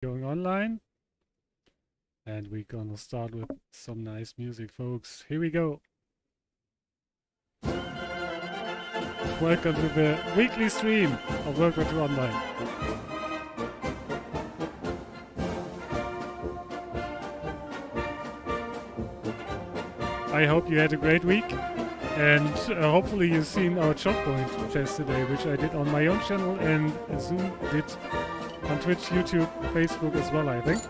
Going online. And we're gonna start with some nice music, folks. Here we go. Welcome to the weekly stream of World War II Online. I hope you had a great week, and hopefully you've seen our Chokepoint test today, which I did on my own channel and Zoom did on Twitch, YouTube, Facebook as well, I think.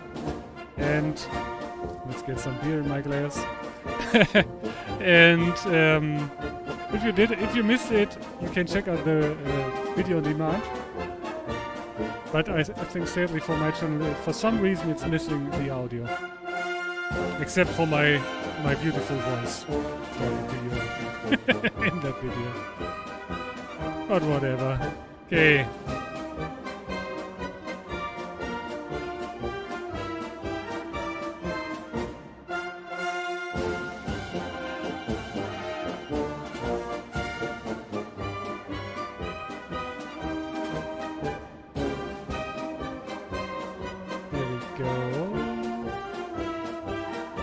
And let's get some beer in my glass. And if you missed it, you can check out the video on demand. But I think sadly for my channel, for some reason it's missing the audio, except for my beautiful voice in that video. But whatever. Okay.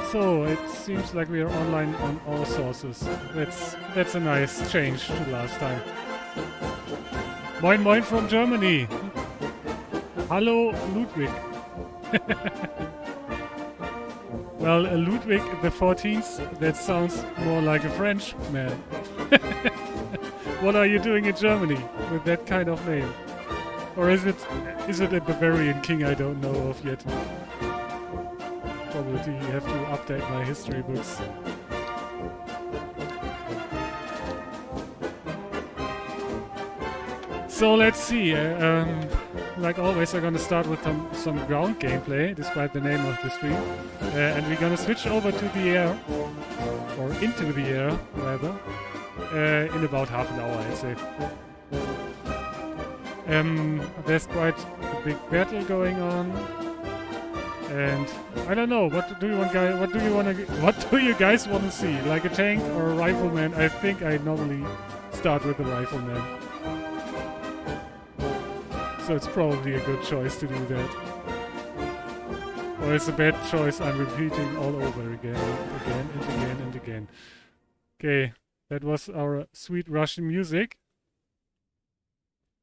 So it seems like we are online on all sources. That's a nice change to last time. Moin moin from Germany. Hallo Ludwig. Well, Ludwig the 14th, that sounds more like a French man. What are you doing in Germany with that kind of name? Or is it a Bavarian king I don't know of yet? Probably have to update my history books. So let's see. Like always, I'm gonna start with some ground gameplay, despite the name of the stream, and we're gonna switch over to the air, or into the air rather, in about half an hour, I'd say. There's quite a big battle going on. And I don't know. What do you guys want to see? Like a tank or a rifleman? I think I normally start with a rifleman. So it's probably a good choice to do that. Or it's a bad choice I'm repeating all over again and again. Okay, that was our sweet Russian music.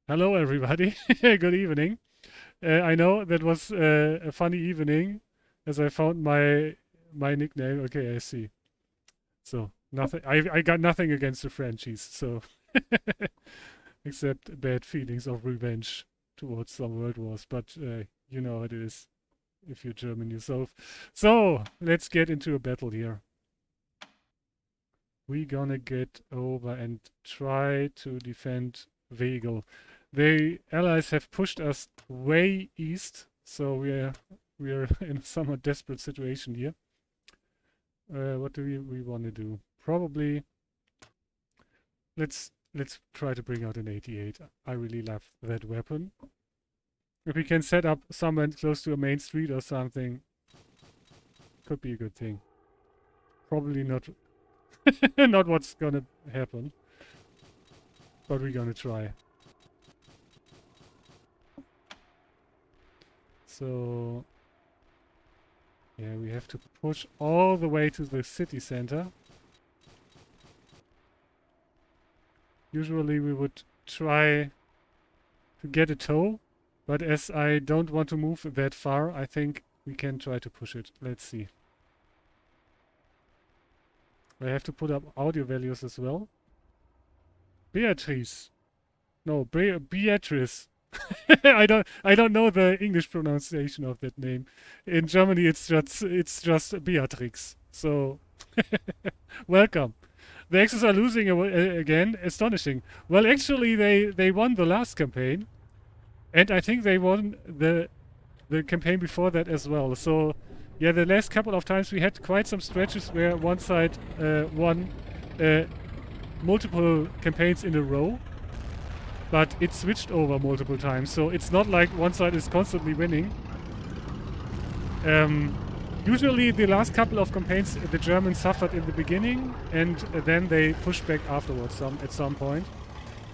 Hello everybody. Good evening. I know that was a funny evening, as I found my nickname. Okay, I see. So nothing. I got nothing against the Frenchies, so except bad feelings of revenge towards some world wars. But you know how it is if you're German yourself. So let's get into a battle here. We're gonna get over and try to defend Wegel. The Allies have pushed us way east, so we are in a somewhat desperate situation here. What do we want to do? Probably let's try to bring out an 88. I really love that weapon. If we can set up somewhere close to a main street or something, could be a good thing. Probably not not what's gonna happen, but we're gonna try. So, yeah, we have to push all the way to the city center. Usually we would try to get a tow, but as I don't want to move that far, I think we can try to push it. Let's see. I have to put up audio values as well. Beatrice. No, Beatrice. I don't know the English pronunciation of that name. In Germany, it's just Beatrix. So, welcome. The Axis are losing again. Astonishing. Well, actually, they won the last campaign, and I think they won the campaign before that as well. So, yeah, the last couple of times we had quite some stretches where one side won multiple campaigns in a row. But it switched over multiple times, so it's not like one side is constantly winning. Usually the last couple of campaigns the Germans suffered in the beginning, and then they pushed back afterwards at some point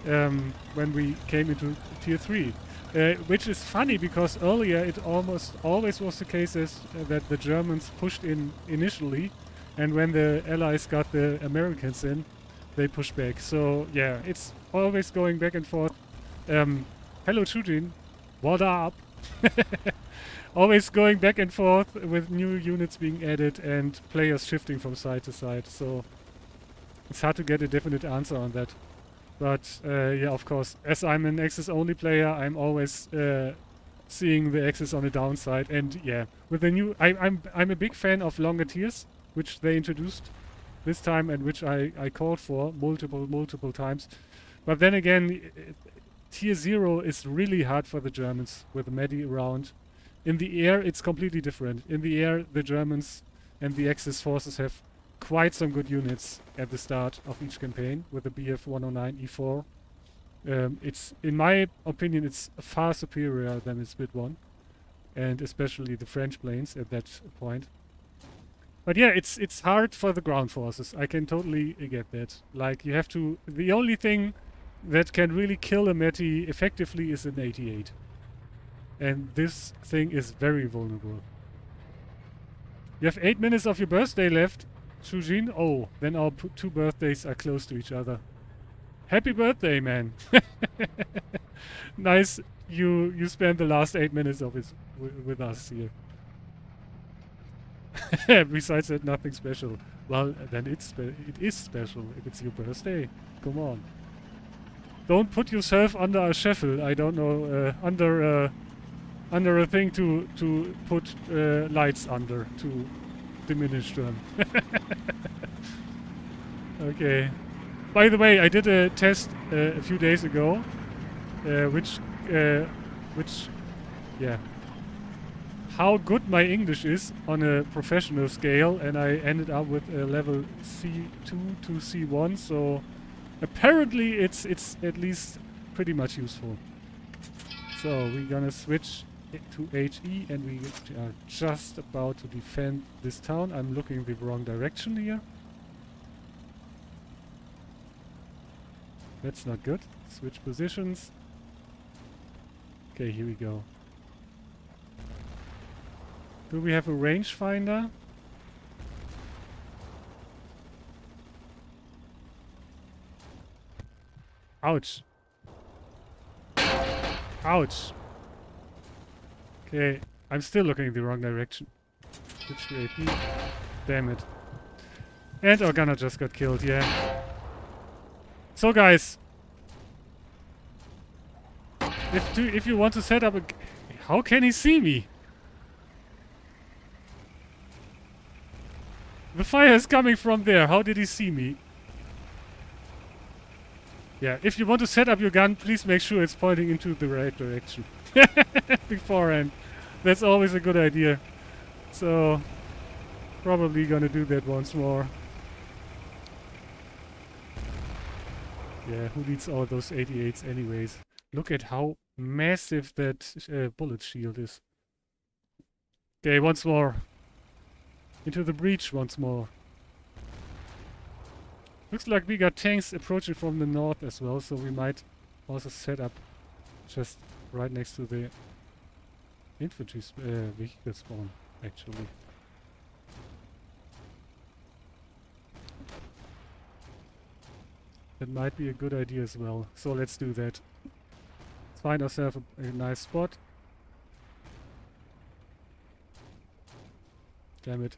when we came into Tier 3. Which is funny because earlier it almost always was the case that the Germans pushed in initially, and when the Allies got the Americans in, they pushed back. So yeah, it's always going back and forth. Hello Chujin, what up? Always going back and forth with new units being added and players shifting from side to side. So it's hard to get a definite answer on that. But yeah, of course, as I'm an Axis only player, I'm always seeing the Axis on the downside. And yeah, with the new, I'm a big fan of longer tiers, which they introduced this time and which I called for multiple times. But then again, tier 0 is really hard for the Germans with the Medi around. In the air, it's completely different. In the air, the Germans and the Axis forces have quite some good units at the start of each campaign with the Bf 109 E4. It's, in my opinion, it's far superior than the Spit 1, and especially the French planes at that point. But yeah, it's hard for the ground forces. I can totally get that. Like, you have to... The only thing that can really kill a Meti effectively is an 88. And this thing is very vulnerable. You have 8 minutes of your birthday left, Shujin. Oh, then our two birthdays are close to each other. Happy birthday, man. Nice you spent the last 8 minutes of it with us here. Besides that, nothing special. Well, then it is special if it's your birthday. Come on. Don't put yourself under a scheffel. I don't know, under a thing to put lights under to diminish them. Okay. By the way, I did a test a few days ago, which yeah, how good my English is on a professional scale, and I ended up with a level C2 to C1. So apparently, it's at least pretty much useful. So we're gonna switch to HE, and we are just about to defend this town. I'm looking the wrong direction here. That's not good. Switch positions. Okay, here we go. Do we have a rangefinder? Ouch. Ouch. Okay, I'm still looking in the wrong direction. Switch to AP. Damn it. And our gunner just got killed, yeah. So guys, if you want to set up a... How can he see me? The fire is coming from there. How did he see me? Yeah, if you want to set up your gun, please make sure it's pointing into the right direction. Beforehand. That's always a good idea. So, probably gonna do that once more. Yeah, who needs all those 88s anyways? Look at how massive that bullet shield is. Okay, once more. Into the breach once more. Looks like we got tanks approaching from the north as well, so we might also set up just right next to the infantry vehicle spawn, actually. That might be a good idea as well. So let's do that. Let's find ourselves a nice spot. Damn it.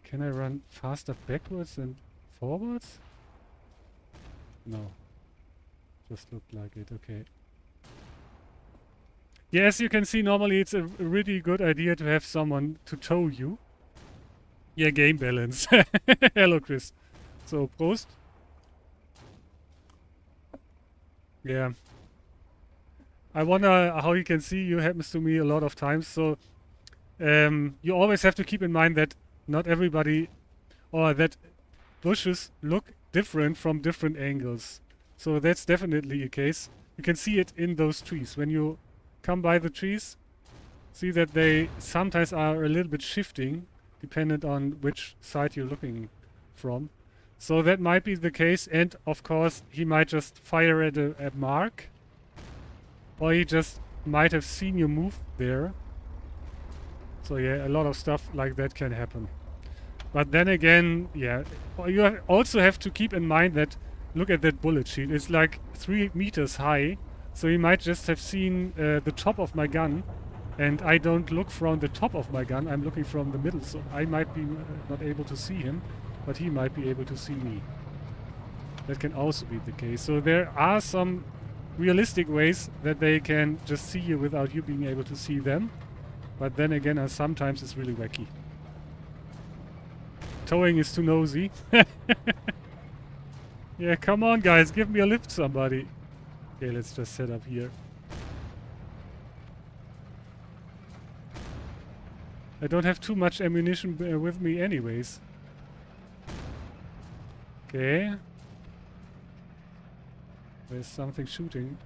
Can I run faster backwards than forwards? No. Just looked like it, okay. Yeah, as you can see, normally it's a really good idea to have someone to tow you. Yeah, game balance. Hello, Chris. So, Prost. Yeah. I wonder how you can see you happens to me a lot of times. So, you always have to keep in mind that not everybody, or that bushes look different from different angles. So that's definitely a case. You can see it in those trees. When you come by the trees, see that they sometimes are a little bit shifting, dependent on which side you're looking from. So that might be the case, and of course he might just fire at a mark, or he just might have seen you move there. So yeah, a lot of stuff like that can happen. But then again, yeah, you also have to keep in mind that, look at that bullet sheet, it's like 3 meters high, so he might just have seen the top of my gun, and I don't look from the top of my gun, I'm looking from the middle, so I might be not able to see him, but he might be able to see me. That can also be the case. So there are some realistic ways that they can just see you without you being able to see them, but then again, sometimes it's really wacky. Towing is too nosy. Yeah, come on guys, give me a lift, somebody. Okay, let's just set up here. I don't have too much ammunition with me anyways. Okay. There's something shooting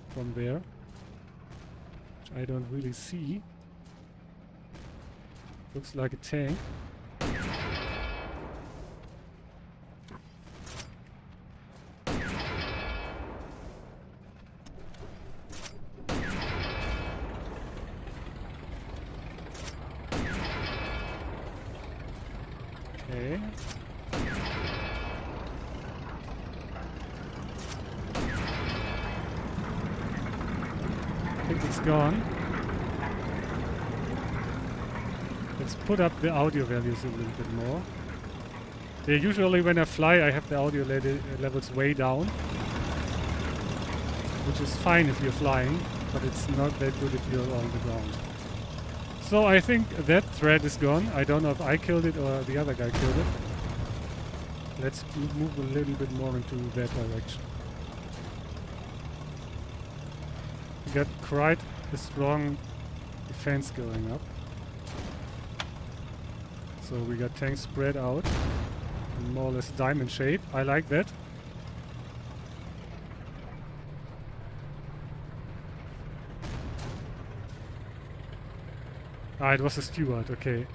from there, which I don't really see. Looks like a tank. Okay. I think it's gone. Let's put up the audio values a little bit more. Yeah, usually when I fly I have the audio levels way down, which is fine if you're flying, but it's not that good if you're on the ground. So I think that thread is gone. I don't know if I killed it or the other guy killed it. Let's move a little bit more into that direction. We got quite a strong defense going up. So we got tanks spread out in more or less diamond shape. I like that. Ah, it was a steward, okay.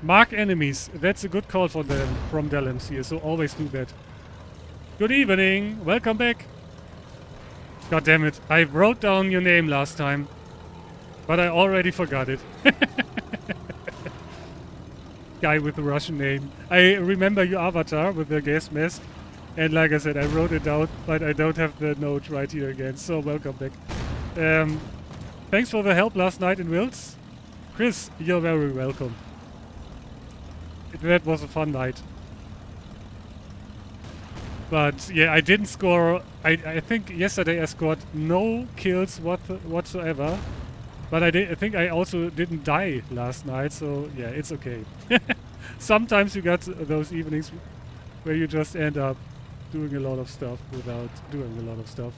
Mark enemies. That's a good call for them from Dellums here, so always do that. Good evening. Welcome back. God damn it. I wrote down your name last time, but I already forgot it. Guy with the Russian name. I remember your avatar with the gas mask, and like I said, I wrote it down, but I don't have the note right here again, so welcome back. Thanks for the help last night in Wills. Chris, you're very welcome. That was a fun night. But yeah, I didn't score. I think yesterday I scored no kills whatsoever. But I think I also didn't die last night, so yeah, it's okay. Sometimes you got those evenings where you just end up doing a lot of stuff without doing a lot of stuff.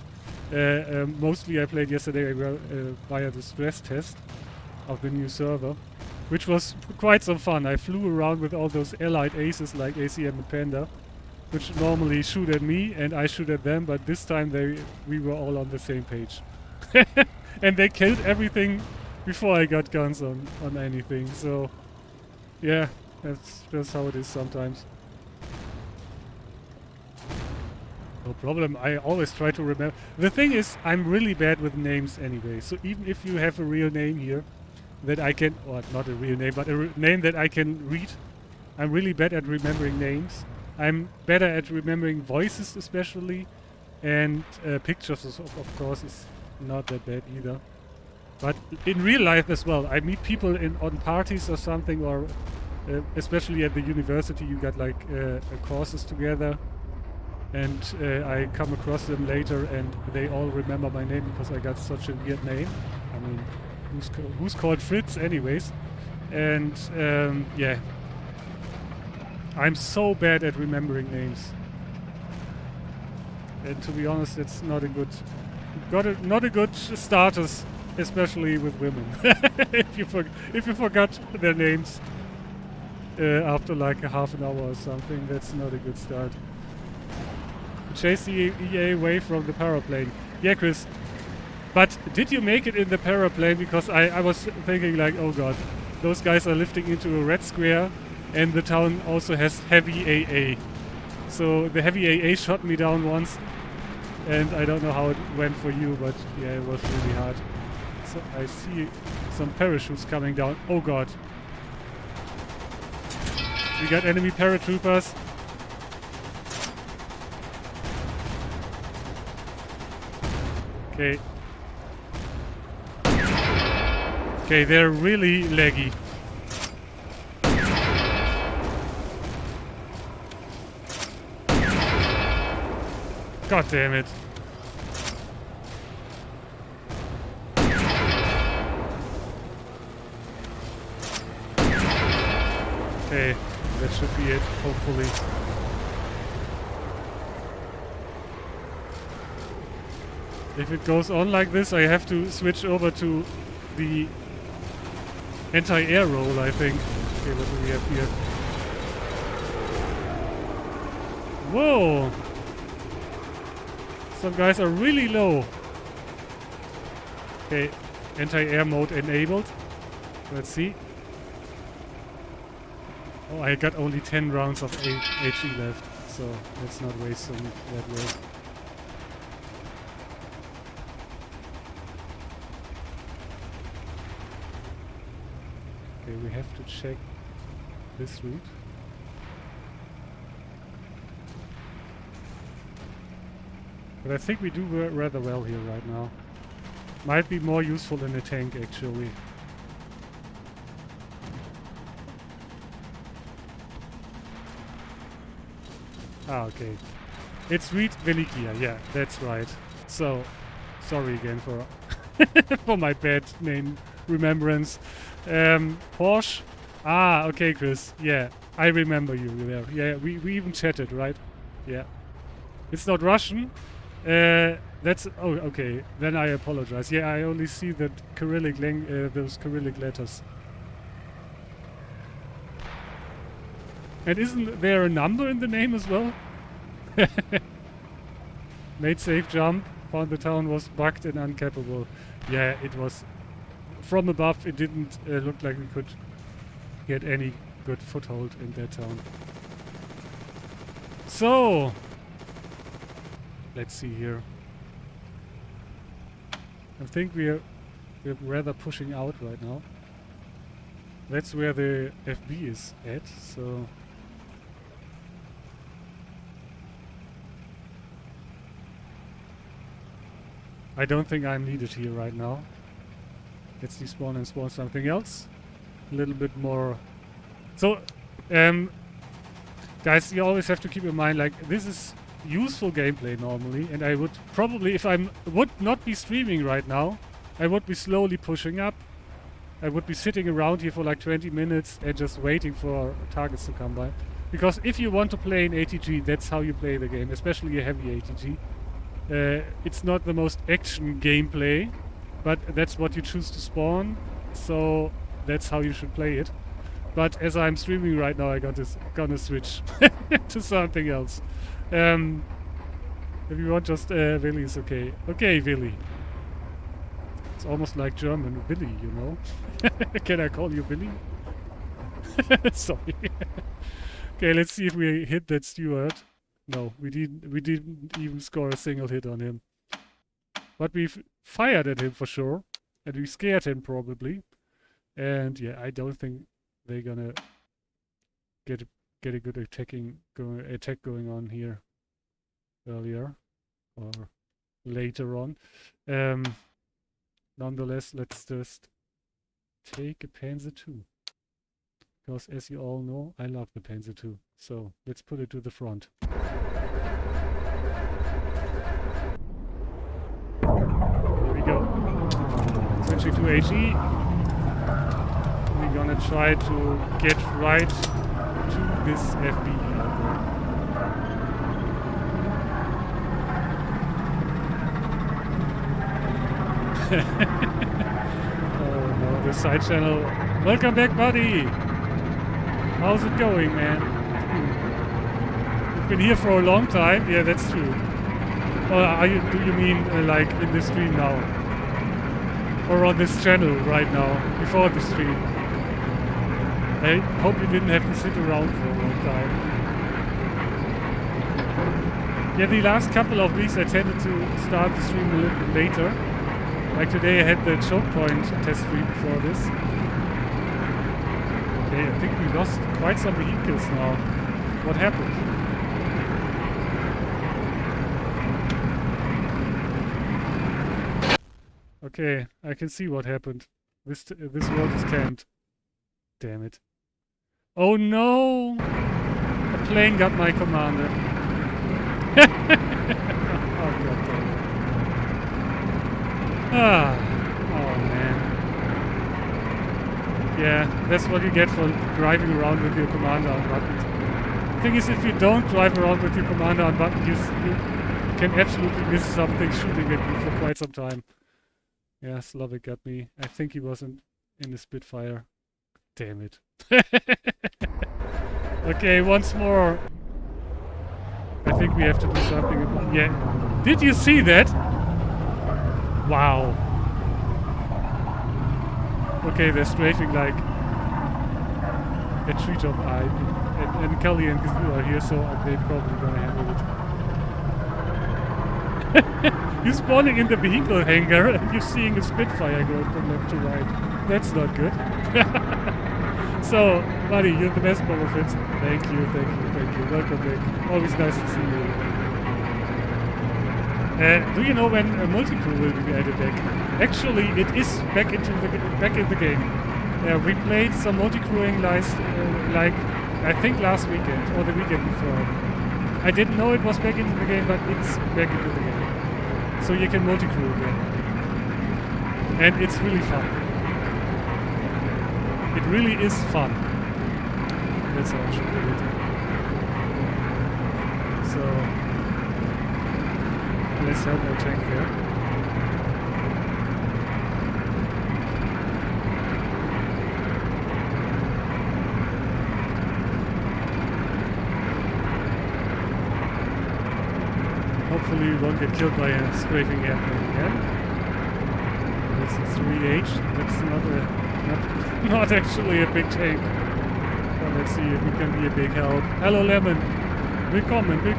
Mostly I played yesterday via the stress test of the new server, which was quite some fun. I flew around with all those allied aces like ACM and Panda, which normally shoot at me and I shoot at them, but this time we were all on the same page. And they killed everything before I got guns on anything, so yeah, that's just how it is sometimes. No problem, I always try to remember. The thing is, I'm really bad with names anyway, so even if you have a real name here that I can, or not a real name, but a name that I can read, I'm really bad at remembering names. I'm better at remembering voices especially, and pictures of course is not that bad either. But in real life as well, I meet people on parties or something, or especially at the university you got like courses together, and I come across them later and they all remember my name because I got such a weird name. I mean, who's called Fritz anyways? And yeah, I'm so bad at remembering names. And to be honest, it's not a good, not a good status, especially with women. if you forgot their names after like a half an hour or something, that's not a good start. Chase the EA away from the paraplane. Yeah, Chris. But did you make it in the paraplane? Because I was thinking like, oh god, those guys are lifting into a red square and the town also has heavy AA. So the heavy AA shot me down once, and I don't know how it went for you, but yeah, it was really hard. So I see some parachutes coming down. Oh god. We got enemy paratroopers. Okay. Okay, they're really laggy. God damn it. Okay, that should be it, hopefully. If it goes on like this, I have to switch over to the anti-air role, I think. Okay, what do we have here? Whoa! Some guys are really low. Okay, anti-air mode enabled. Let's see. Oh, I got only 10 rounds of HE left, so let's not waste them that way. Okay, we have to check this route. But I think we do rather well here right now. Might be more useful in a tank, actually. Ah, okay. It's Reed Velikia, yeah, that's right. So, sorry again for for my bad name remembrance. Porsche. Ah, okay, Chris. Yeah, I remember you there. Yeah, we even chatted, right? Yeah. It's not Russian. That's oh okay. Then I apologize. Yeah, I only see that Cyrillic those Cyrillic letters. And isn't there a number in the name as well? Made safe jump. Found the town was bugged and uncapable. Yeah, it was. From above, it didn't look like we could get any good foothold in that town. So, let's see here. I think we're rather pushing out right now. That's where the FB is at, so... I don't think I'm needed here right now. Let's despawn and spawn something else. A little bit more... So, guys, you always have to keep in mind, like, this is useful gameplay normally, and I would probably, if I would not be streaming right now, I would be slowly pushing up. I would be sitting around here for like 20 minutes and just waiting for targets to come by. Because if you want to play an ATG, that's how you play the game, especially a heavy ATG. It's not the most action gameplay, but that's what you choose to spawn, so that's how you should play it. But as I'm streaming right now, gonna switch to something else. If you want just Willy is okay. Okay, Willy. It's almost like German, Willy, you know? Can I call you Willy? Sorry. Okay, let's see if we hit that steward. No, we didn't even score a single hit on him. But we've fired at him for sure. And we scared him probably. And yeah, I don't think they're gonna get a good attack going on here earlier or later on. Nonetheless, let's just take a Panzer II. Because as you all know, I love the Panzer II. So let's put it to the front. Here we go. Switching to HE. We're gonna try to get right to this FB out there. Oh no, the side channel. Welcome back, buddy! How's it going, man? You've been here for a long time? Yeah, that's true. Or do you mean like in the stream now? Or on this channel right now, before the stream? I hope you didn't have to sit around for a long time. Yeah, the last couple of weeks I tended to start the stream a little bit later. Like today I had the choke point test stream before this. Okay, I think we lost quite some vehicles now. What happened? Okay, I can see what happened. This road is canned. Damn it. Oh no! A plane got my commander. Oh god damn it. Oh man. Yeah, that's what you get for driving around with your commander unbuttoned. Thing is, if you don't drive around with your commander unbuttoned, you can absolutely miss something shooting at you for quite some time. Yeah, Slavic got me. I think he wasn't in the Spitfire. Damn it. Okay, once more. I think we have to do something about... Yeah. Did you see that? Wow. Okay, they're strafing like a treetop eye. And Kelly and Gazoo are here, so they're probably gonna handle it. You're spawning in the vehicle hangar and you're seeing a Spitfire go from left to right. That's not good. So, buddy, you're the best bomber, Fritz. Thank you. Welcome back. Always nice to see you. Do you know when a multi-crew will be added back? Actually, it is back in the game. We played some multi-crewing like I think last weekend or the weekend before. I didn't know it was back into the game, but it's back into the game. So you can multi-crew again. And it's really fun. It really is fun. That's how I should put it. So let's help our tank there. Hopefully we won't get killed by a strafing airplane again. That's a 3H. That's not actually a big tank. But let's see if we can be a big help. Hello Lemon! Willkommen. Okay.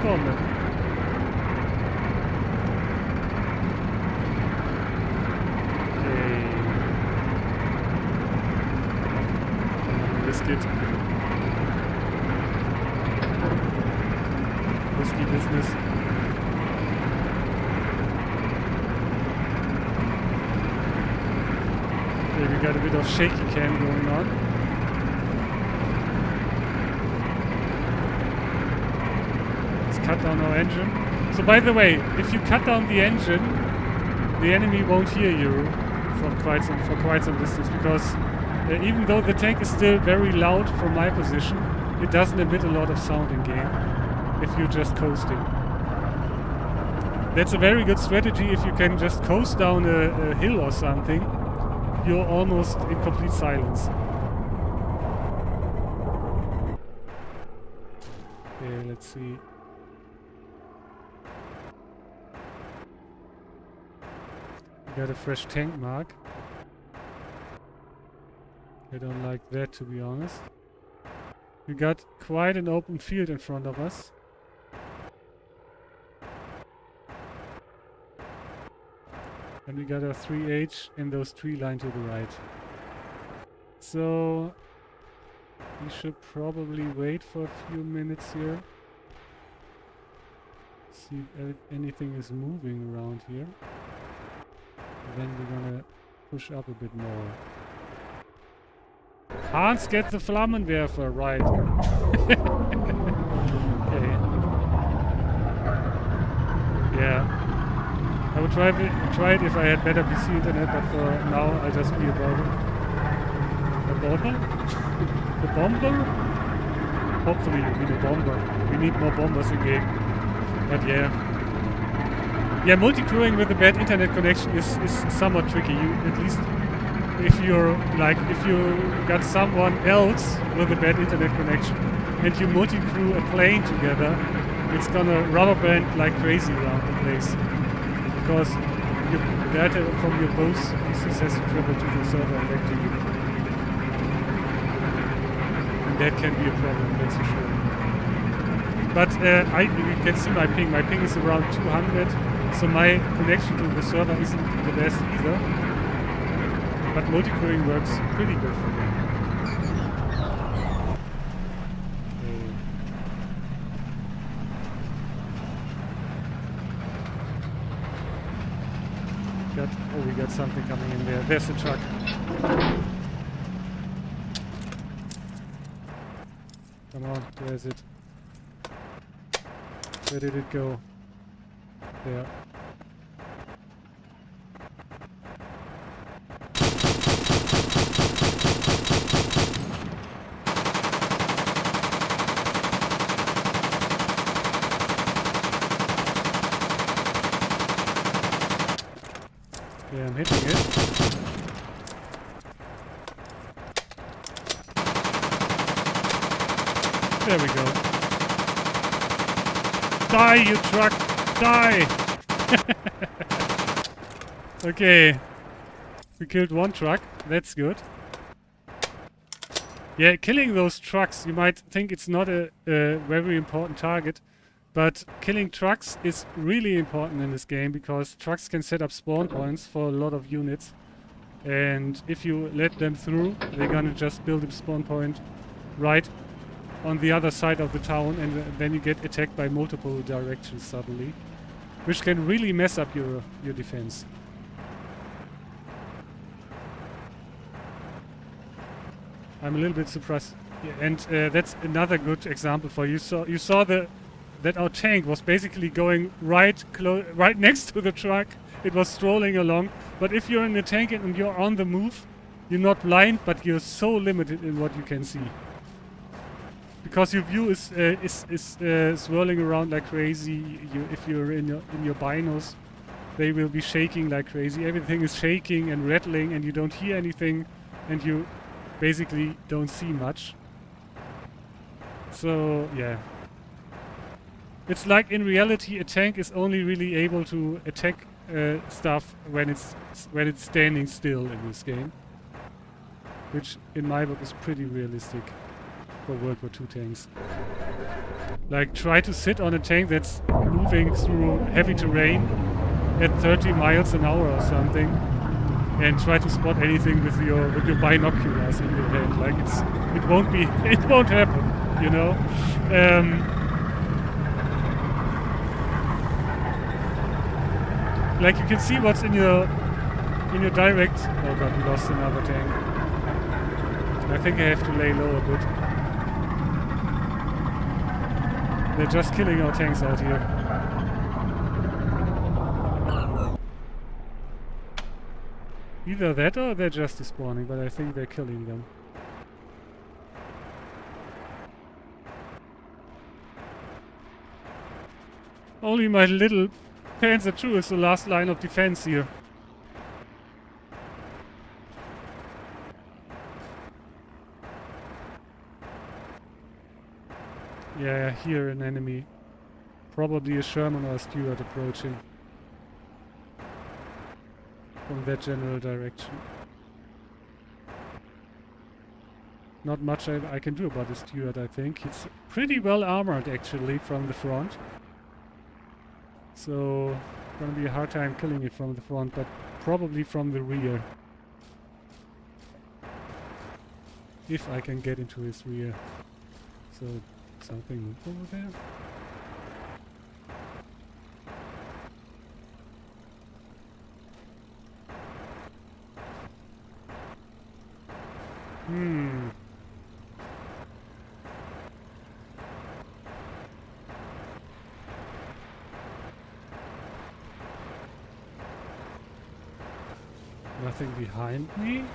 Risk it. Risky business. Okay, we got a bit of shaky cam going on. Let's cut down our engine. So by the way, if you cut down the engine, the enemy won't hear you for quite some distance, because even though the tank is still very loud from my position, it doesn't emit a lot of sound in game if you're just coasting. That's a very good strategy if you can just coast down a hill or something. You're almost in complete silence. Okay, let's see. We got a fresh tank mark. I don't like that, to be honest. We got quite an open field in front of us. And we got a 3H in those tree line to the right. So we should probably wait for a few minutes here. See if anything is moving around here. Then we're gonna push up a bit more. Hans, get the Flammenwerfer, right. Okay. Yeah. I would try it if I had better PC internet, but for now I'll just be a bomber. A bomber? A bomber? Hopefully you mean a bomber. We need more bombers in game. But yeah. Yeah, multi-crewing with a bad internet connection is somewhat tricky. You, at least if you got someone else with a bad internet connection and you multi-crew a plane together, it's gonna rubber band like crazy around the place. Because your data from your both PCs has to travel to the server and back to you. that can be a problem, that's for sure. But you can see my ping. My ping is around 200, so my connection to the server isn't the best either. But multi-crewing works pretty good for me. We got something coming in there. There's a truck. Come on, where is it? Where did it go? There. Yeah, I'm hitting it. There we go. Die, you truck! Die! Okay. We killed one truck. That's good. Yeah, killing those trucks, you might think it's not a very important target. But killing trucks is really important in this game because trucks can set up spawn points for a lot of units. And if you let them through, they're gonna just build a spawn point right on the other side of the town, and then you get attacked by multiple directions suddenly, which can really mess up your defense. I'm a little bit surprised. Yeah, and that's another good example for you. You saw that our tank was basically going right next to the truck. It was strolling along. But if you're in the tank and you're on the move, you're not blind, but you're so limited in what you can see. Because your view is swirling around like crazy. If you're in your binos, they will be shaking like crazy. Everything is shaking and rattling, and you don't hear anything, and you basically don't see much. So yeah. It's like in reality a tank is only really able to attack stuff when it's standing still in this game, which in my book is pretty realistic for World War II tanks. Like try to sit on a tank that's moving through heavy terrain at 30 miles an hour or something, and try to spot anything with your binoculars in your hand. Like it won't happen, you know. Like you can see what's in your direct. Oh god, we lost another tank. I think I have to lay low a bit. They're just killing our tanks out here. Either that or they're just despawning, but I think they're killing them. Only my little Panzer II is the last line of defense here. Yeah, here an enemy. Probably a Sherman or a Stuart approaching from that general direction. Not much I can do about the Stuart, I think. It's pretty well armored actually from the front. So, gonna be a hard time killing it from the front, but probably from the rear. If I can get into his rear. So, something move over there? Nothing behind me?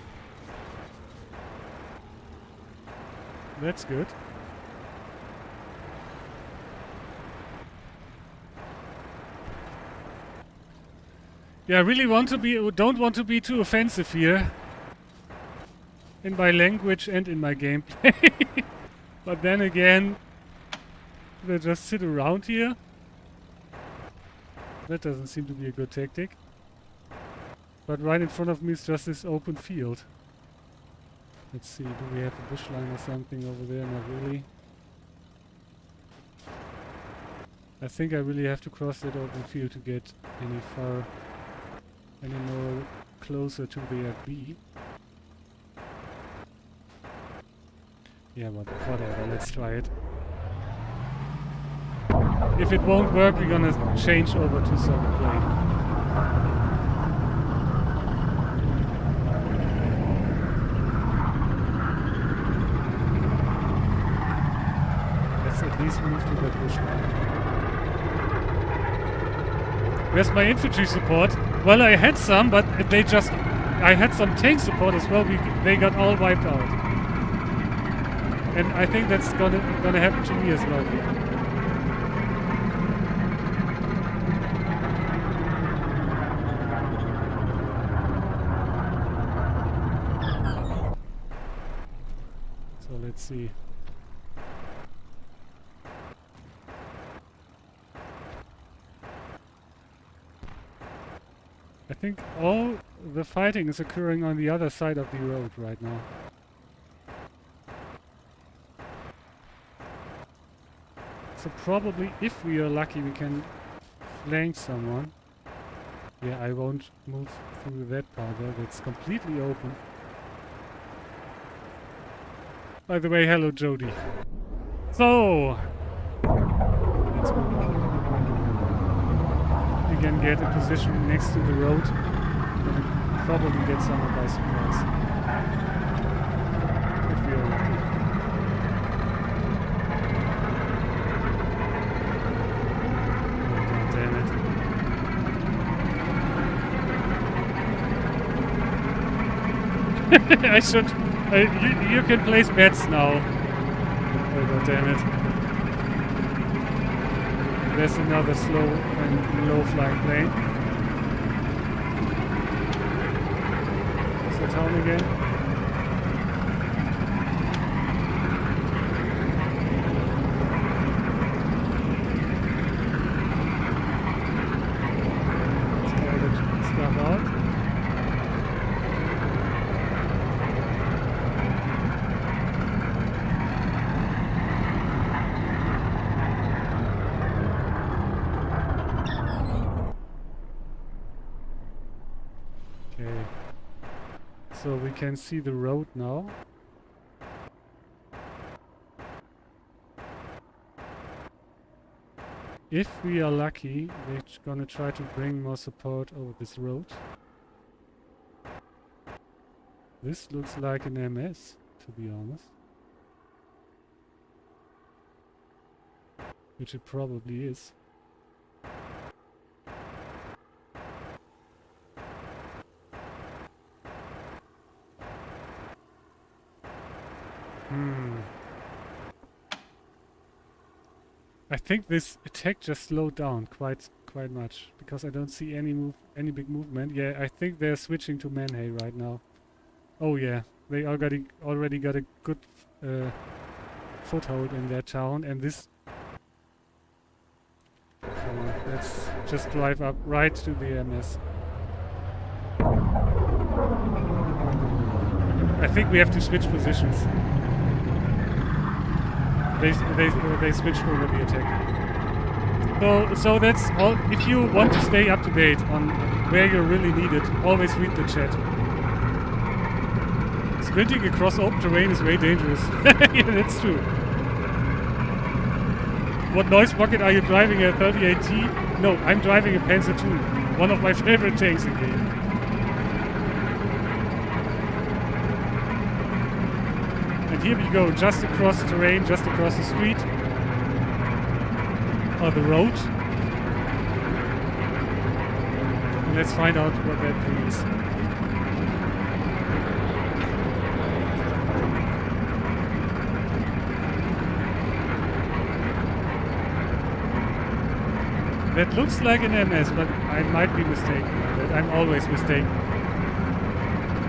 That's good. Yeah, I really don't want to be too offensive here. In my language and in my gameplay. But then again, they just sit around here. That doesn't seem to be a good tactic. But right in front of me is just this open field. Let's see, do we have a bush line or something over there? Not really. I think I really have to cross that open field to get any more closer to the FB. Yeah, but whatever, let's try it. If it won't work, we're gonna change over to solid plane. Let's at least move to that bush line. Where's my infantry support? Well, I had some, but I had some tank support as well. They got all wiped out. And I think that's gonna happen to me as well. So let's see. I think all the fighting is occurring on the other side of the road right now. So probably, if we are lucky, we can flank someone. Yeah, I won't move through that part there. That's completely open. By the way, hello Jody. So, let's move on. We can get a position next to the road. And probably get someone by surprise. If we are lucky. I should. You can place bets now. Oh god damn it. There's another slow and low flying plane. What's the town again? Let's try that stuff out. So we can see the road now. If we are lucky, we're gonna try to bring more support over this road. This looks like an MS, to be honest. Which it probably is. I think this attack just slowed down quite much because I don't see any big movement. Yeah, I think they're switching to Manhay right now. Oh yeah, they already got a good foothold in their town, and this. Come on, let's just drive up right to the MS. I think we have to switch positions. They switched over the attack. So that's all. If you want to stay up to date on where you're really needed, always read the chat. Sprinting across open terrain is way dangerous. Yeah, that's true. What noise rocket are you driving, a 38T? No, I'm driving a Panzer II, one of my favorite tanks in game. And here we go, just across the terrain, just across the street. Or the road. And let's find out what that thing is. That looks like an MS, but I might be mistaken. I'm always mistaken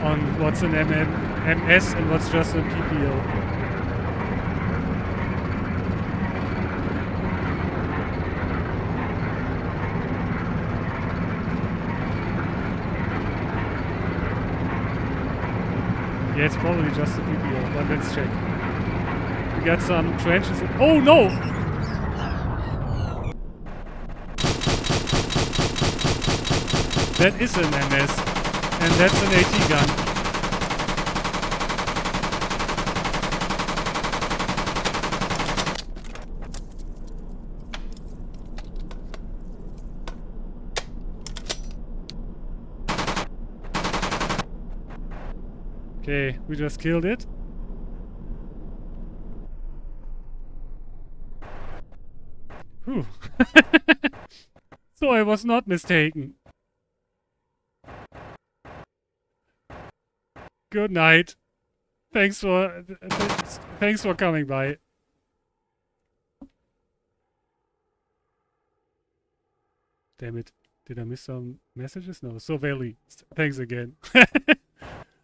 on what's an MS and what's just a PPO. Yeah, it's probably just a PPO, but let's check. We got some trenches. Oh no! That is an MS, and that's an AT gun. Okay, we just killed it. Whew. So I was not mistaken. Good night. Thanks for coming by. Damn it. Did I miss some messages? No. So Valley, thanks again.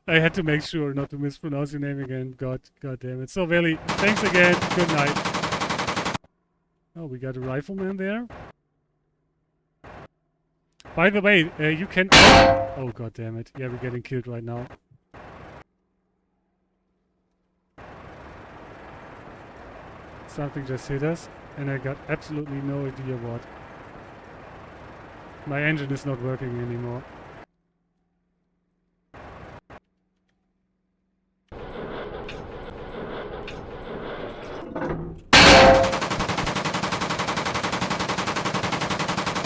I had to make sure not to mispronounce your name again. God damn it. So Valley, thanks again. Good night. Oh, we got a rifleman there. By the way, you can... Oh, god damn it. Yeah, we're getting killed right now. Something just hit us, and I got absolutely no idea what. My engine is not working anymore.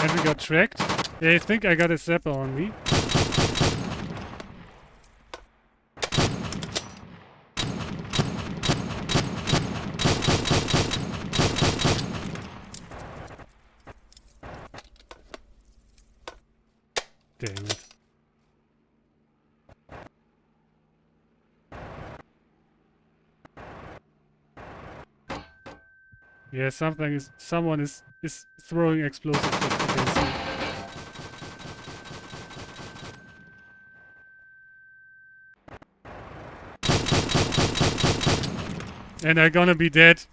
And we got tracked. Yeah, I think I got a zapper on me. Damn it. Yeah, someone is throwing explosives against me. And I'm gonna be dead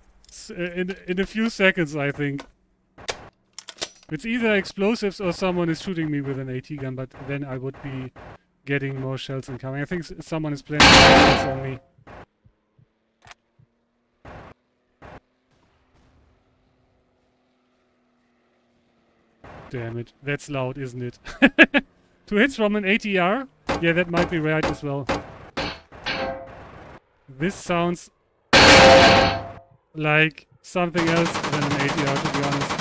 in a few seconds, I think. It's either explosives or someone is shooting me with an AT gun, but then I would be getting more shells incoming. I think someone is planting shells on me. Damn it. That's loud, isn't it? 2 hits from an ATR? Yeah, that might be right as well. This sounds like something else than an ATR, to be honest.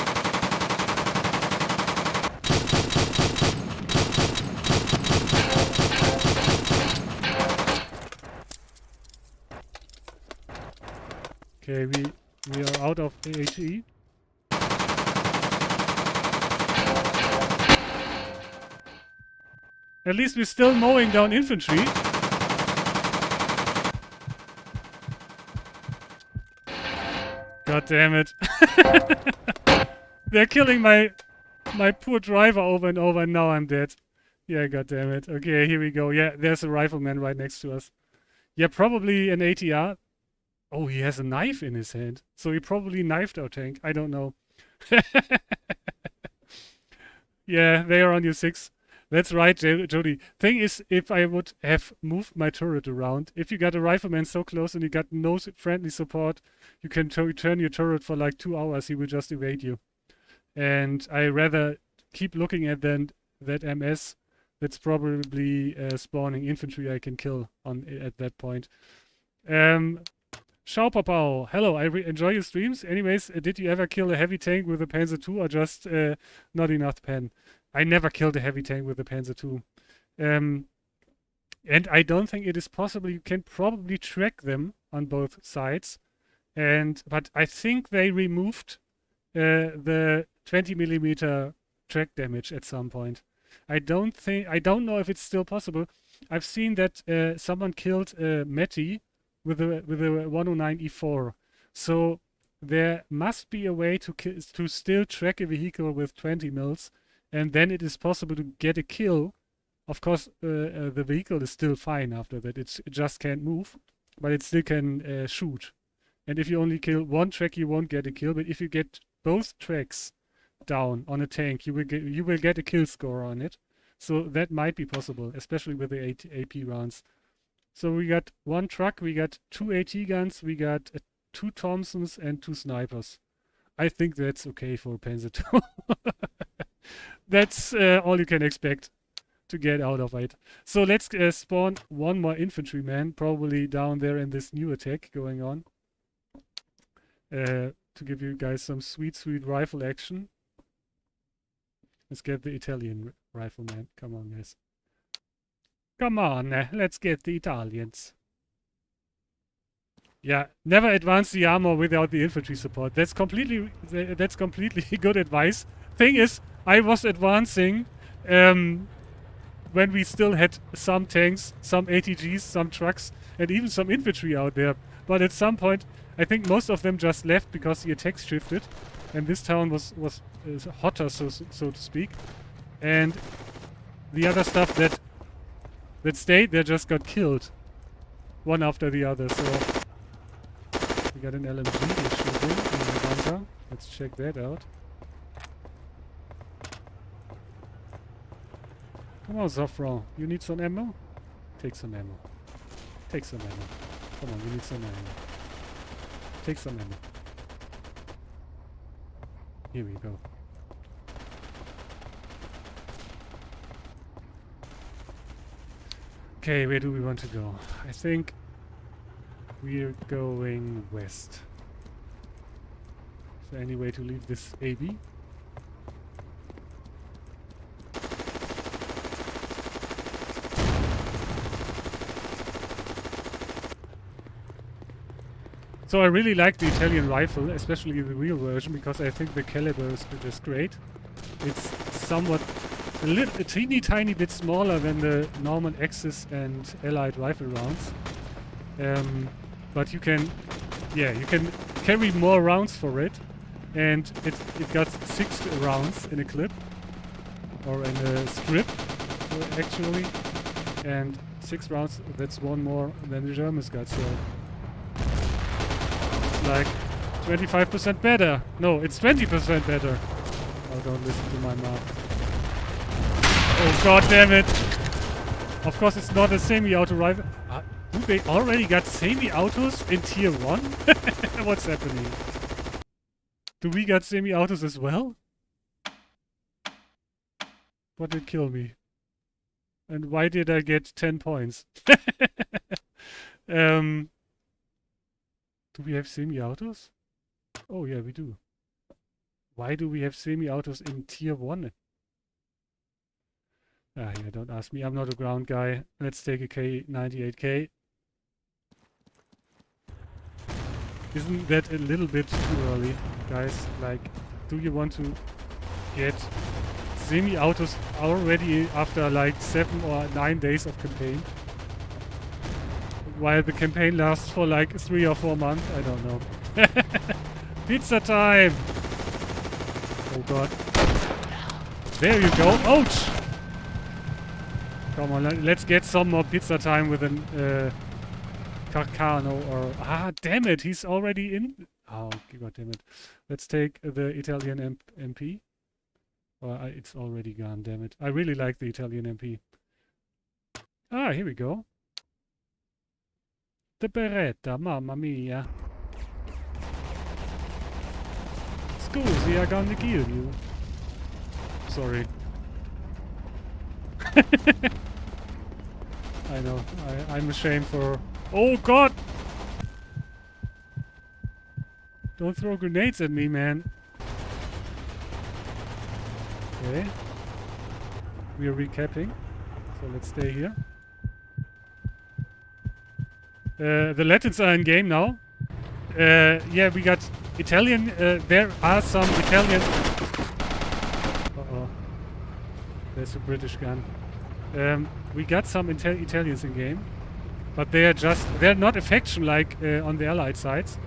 Okay, we are out of AHE. At least we're still mowing down infantry. God damn it. They're killing my poor driver over and over, and now I'm dead. Yeah, god damn it. Okay, here we go. Yeah, there's a rifleman right next to us. Yeah, probably an ATR. Oh, he has a knife in his hand. So he probably knifed our tank. I don't know. Yeah, they are on your 6. That's right, Jody. Thing is, if I would have moved my turret around, if you got a rifleman so close and you got no friendly support, you can turn your turret for like 2 hours, he will just evade you. And I rather keep looking at that MS that's probably spawning infantry I can kill at that point. Shao Papao, hello, I enjoy your streams. Anyways, did you ever kill a heavy tank with a Panzer II or just not enough pen? I never killed a heavy tank with a Panzer II. And I don't think it is possible. You can probably track them on both sides. But I think they removed the 20mm track damage at some point. I don't know if it's still possible. I've seen that someone killed Matty with a 109 E4. So there must be a way to still track a vehicle with 20 mils, and then it is possible to get a kill. Of course, the vehicle is still fine after that. It just can't move, but it still can shoot. And if you only kill one track, you won't get a kill. But if you get both tracks down on a tank, you will get a kill score on it. So that might be possible, especially with the AP rounds. So we got 1 truck, we got 2 AT guns, we got 2 Thompsons and 2 snipers. I think that's okay for Panzer II. That's all you can expect to get out of it. So let's spawn 1 more infantryman, probably down there in this new attack going on. To give you guys some sweet, sweet rifle action. Let's get the Italian rifleman. Come on, guys. Come on, let's get the Italians. Yeah, never advance the armor without the infantry support. That's completely good advice. Thing is, I was advancing when we still had some tanks, some ATGs, some trucks, and even some infantry out there. But at some point, I think most of them just left because the attacks shifted, and this town was hotter, so to speak. And the other stuff that stayed there just got killed, one after the other. So we got an LMG shooting in the bunker. Let's check that out. Come on, Zofran. You need some ammo? Take some ammo. Take some ammo. Come on, you need some ammo. Take some ammo. Here we go. Okay, where do we want to go? I think we're going west. Is there any way to leave this AB? So I really like the Italian rifle, especially the real version, because I think the caliber is great. It's somewhat a teeny tiny bit smaller than the Norman Axis and Allied rifle rounds. But you can carry more rounds for it, and it got 6 rounds in a clip, or in a strip, actually, and 6 rounds. That's 1 more than the Germans got. So it's like 25% better. No, it's 20% better. Oh, don't listen to my mouth. Oh god damn it! Of course, it's not a semi-auto rifle. Do they already got semi-autos in tier 1? What's happening? Do we got semi-autos as well? What did kill me? And why did I get 10 points? Do we have semi-autos? Oh yeah, we do. Why do we have semi-autos in tier 1? Ah, yeah, don't ask me. I'm not a ground guy. Let's take a K98K. Isn't that a little bit too early, guys? Like, do you want to get semi-autos already after like 7 or 9 days of campaign? While the campaign lasts for like 3 or 4 months? I don't know. Pizza time! Oh god. There you go. Ouch! Come on, let's get some more pizza time with an Carcano or... Ah, damn it, he's already in... Oh, god damn it. Let's take the Italian MP. It's already gone, damn it. I really like the Italian MP. Ah, here we go. The Beretta, mamma mia. Scusi, I'm gonna kill you. Sorry. I know, I'm ashamed for... Oh god! Don't throw grenades at me, man. Okay. We are recapping, so let's stay here. The Latins are in game now. Yeah, we got Italian. There are some Italian... Uh-oh. There's a British gun. We got some Italians in game, but they're not a faction like on the Allied sides.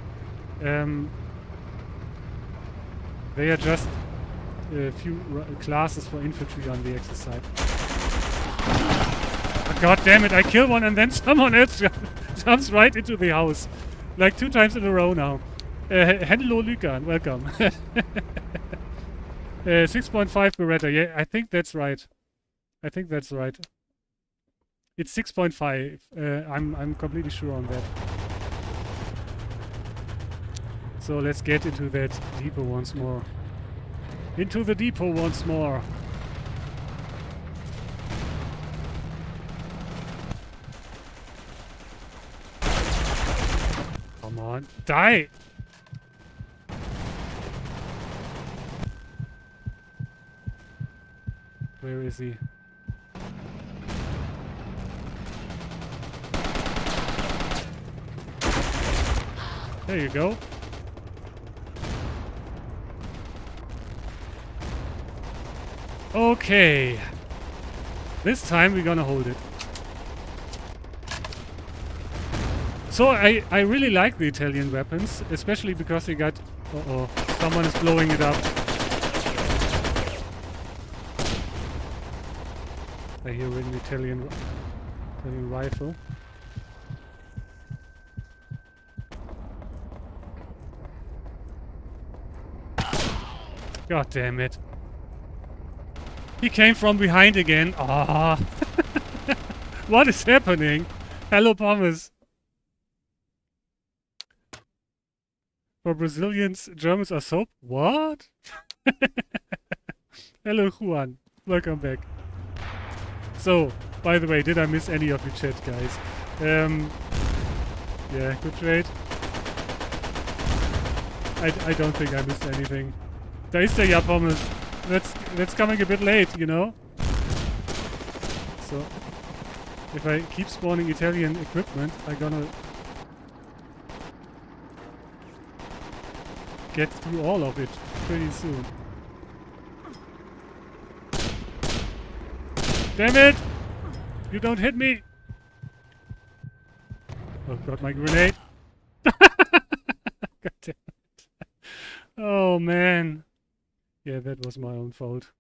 They are just a few classes for infantry on the Axis side. Oh, god damn it, I kill one and then someone else jumps right into the house. Like 2 times in a row now. Hello Lucan, welcome. 6.5 Beretta, yeah, I think that's right. I think that's right. It's 6.5. I'm completely sure on that. So let's get into that depot once more. Into the depot once more. Come on, die! Where is he? There you go. Okay. This time we're gonna hold it. So I really like the Italian weapons, especially because they got... Uh-oh, someone is blowing it up. I hear an Italian rifle. God damn it. He came from behind again. Ah, what is happening? Hello, Pommes. For Brazilians, Germans are soap. What? Hello, Juan. Welcome back. So, by the way, did I miss any of your chat, guys? Yeah, good trade. I don't think I missed anything. Da ist der ja, Pommes. That's coming a bit late, you know? So, if I keep spawning Italian equipment, I'm gonna get through all of it pretty soon. Damn it! You don't hit me! Oh, got my grenade. God damn it. Oh, man. Yeah, that was my own fault.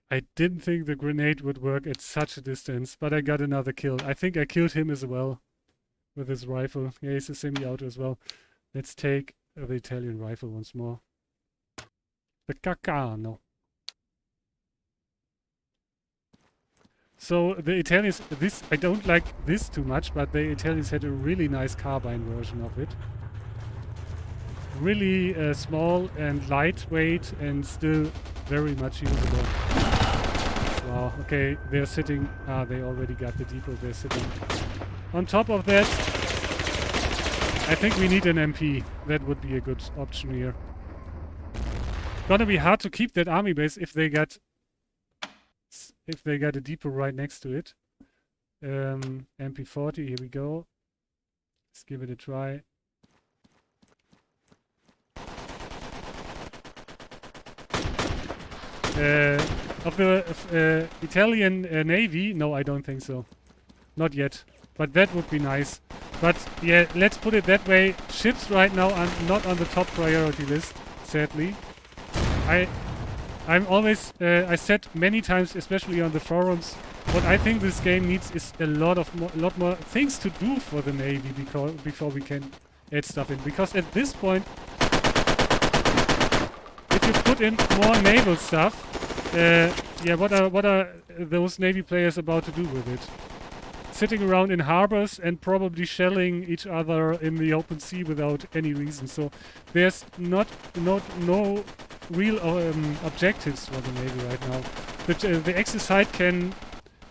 I didn't think the grenade would work at such a distance, but I got another kill. I think I killed him as well with his rifle. Yeah, he's a semi-auto as well. Let's take the Italian rifle once more. The Cacano. So the Italians, I don't like this too much, but the Italians had a really nice carbine version of it. Really small and lightweight and still very much usable. Wow, okay, they're sitting, they already got the depot, they're sitting. On top of that, I think we need an MP. That would be a good option here. Gonna be hard to keep that army base if they got a depot right next to it. MP40, here we go. Let's give it a try. Of the Italian Navy? No, I don't think so. Not yet. But that would be nice. But yeah, let's put it that way. Ships right now are not on the top priority list, sadly. I'm always, I said many times, especially on the forums, what I think this game needs is a lot more things to do for the Navy before we can add stuff in. Because at this point, if you put in more naval stuff, yeah, what are those Navy players about to do with it? Sitting around in harbors and probably shelling each other in the open sea without any reason. So there's no real objectives for the Navy right now. The Axis side can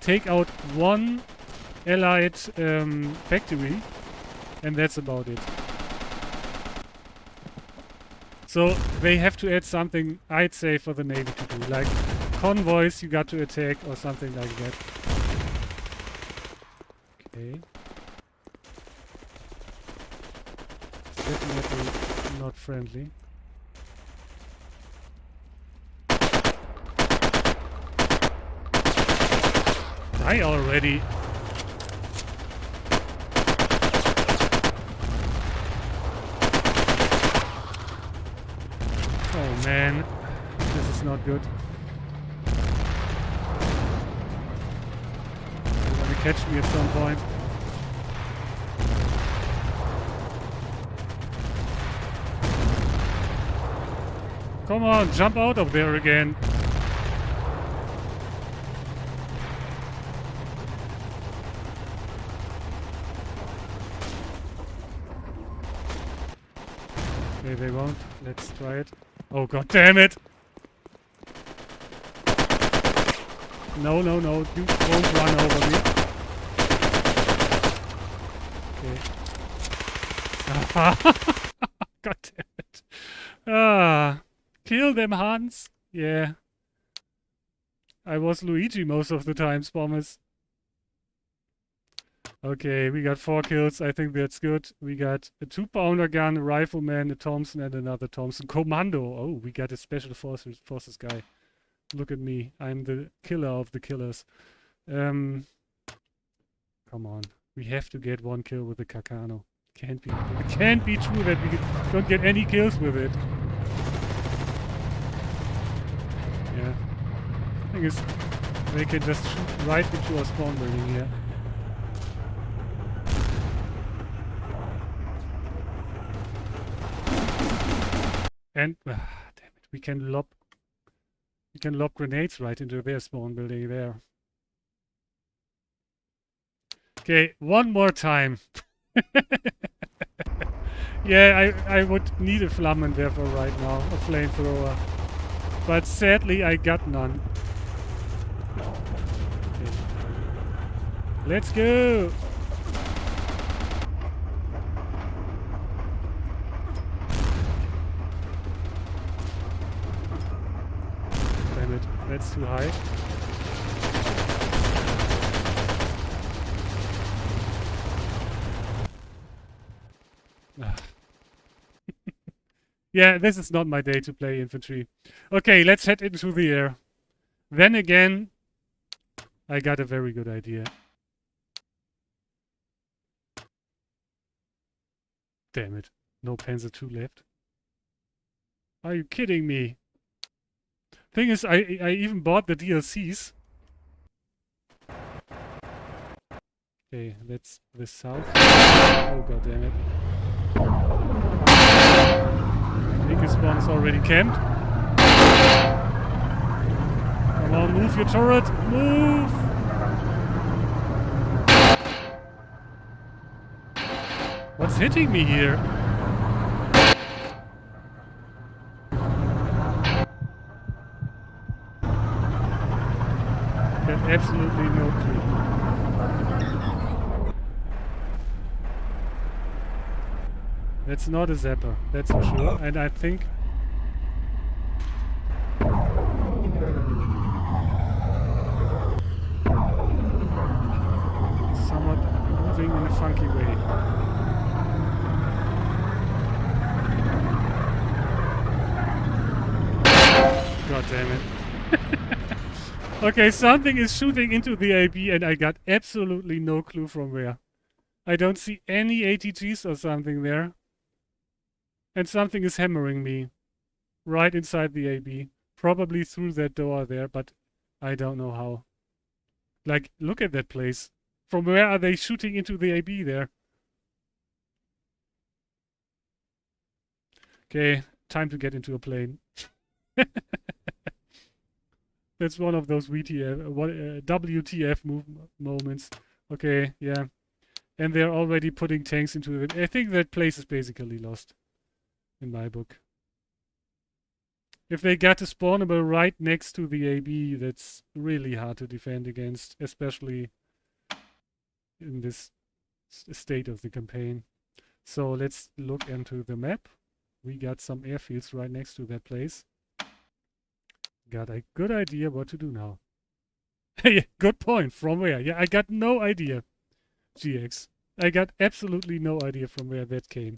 take out one allied factory, and that's about it. So they have to add something, I'd say, for the Navy to do, like convoys you got to attack or something like that. Okay. It's definitely not friendly. Die already! Oh man, this is not good. They're gonna catch me at some point. Come on, jump out of there again. Okay, they won't. Let's try it. Oh, god damn it! No, no, no. You won't run over me. Okay. God damn it. Ah. Kill them, Hans. Yeah. I was Luigi most of the time, Bombers. Okay, we got 4 kills. I think that's good. We got a 2-pounder gun, a rifleman, a Thompson, and another Thompson. Commando. Oh, we got a special forces guy. Look at me. I'm the killer of the killers. Come on. We have to get 1 kill with the Kakano. It can't be true that we don't get any kills with it. Yeah. Thing is, they can just shoot right into our spawn building here. And damn it, we can lob grenades right into their spawn building there. Okay, one more time. Yeah, I would need a Flammenwerfer right now, a flamethrower. But sadly I got none. Okay. Let's go! Damn it, that's too high. Yeah, this is not my day to play infantry. Okay, let's head into the air. Then again, I got a very good idea. Damn it. No Panzer II left. Are you kidding me? Thing is, I even bought the DLCs. Okay, that's the south. Oh god damn it. Lincoln spawn is already camped. Come on, move your turret! Move! What's hitting me here? Got absolutely no clue. That's not a zapper, that's for sure. And I think somewhat moving in a funky way. God damn it. Okay, something is shooting into the AB and I got absolutely no clue from where. I don't see any ATGs or something there. And something is hammering me right inside the AB. Probably through that door there, but I don't know how. Like, look at that place. From where are they shooting into the AB there? Okay, time to get into a plane. That's one of those WTF moments. Okay, yeah. And they're already putting tanks into it. I think that place is basically lost. In my book. If they get a spawnable right next to the AB, that's really hard to defend against, especially in this state of the campaign. So let's look into the map. We got some airfields right next to that place. Got a good idea what to do now. Yeah, good point. From where? Yeah, I got no idea. GX. I got absolutely no idea from where that came.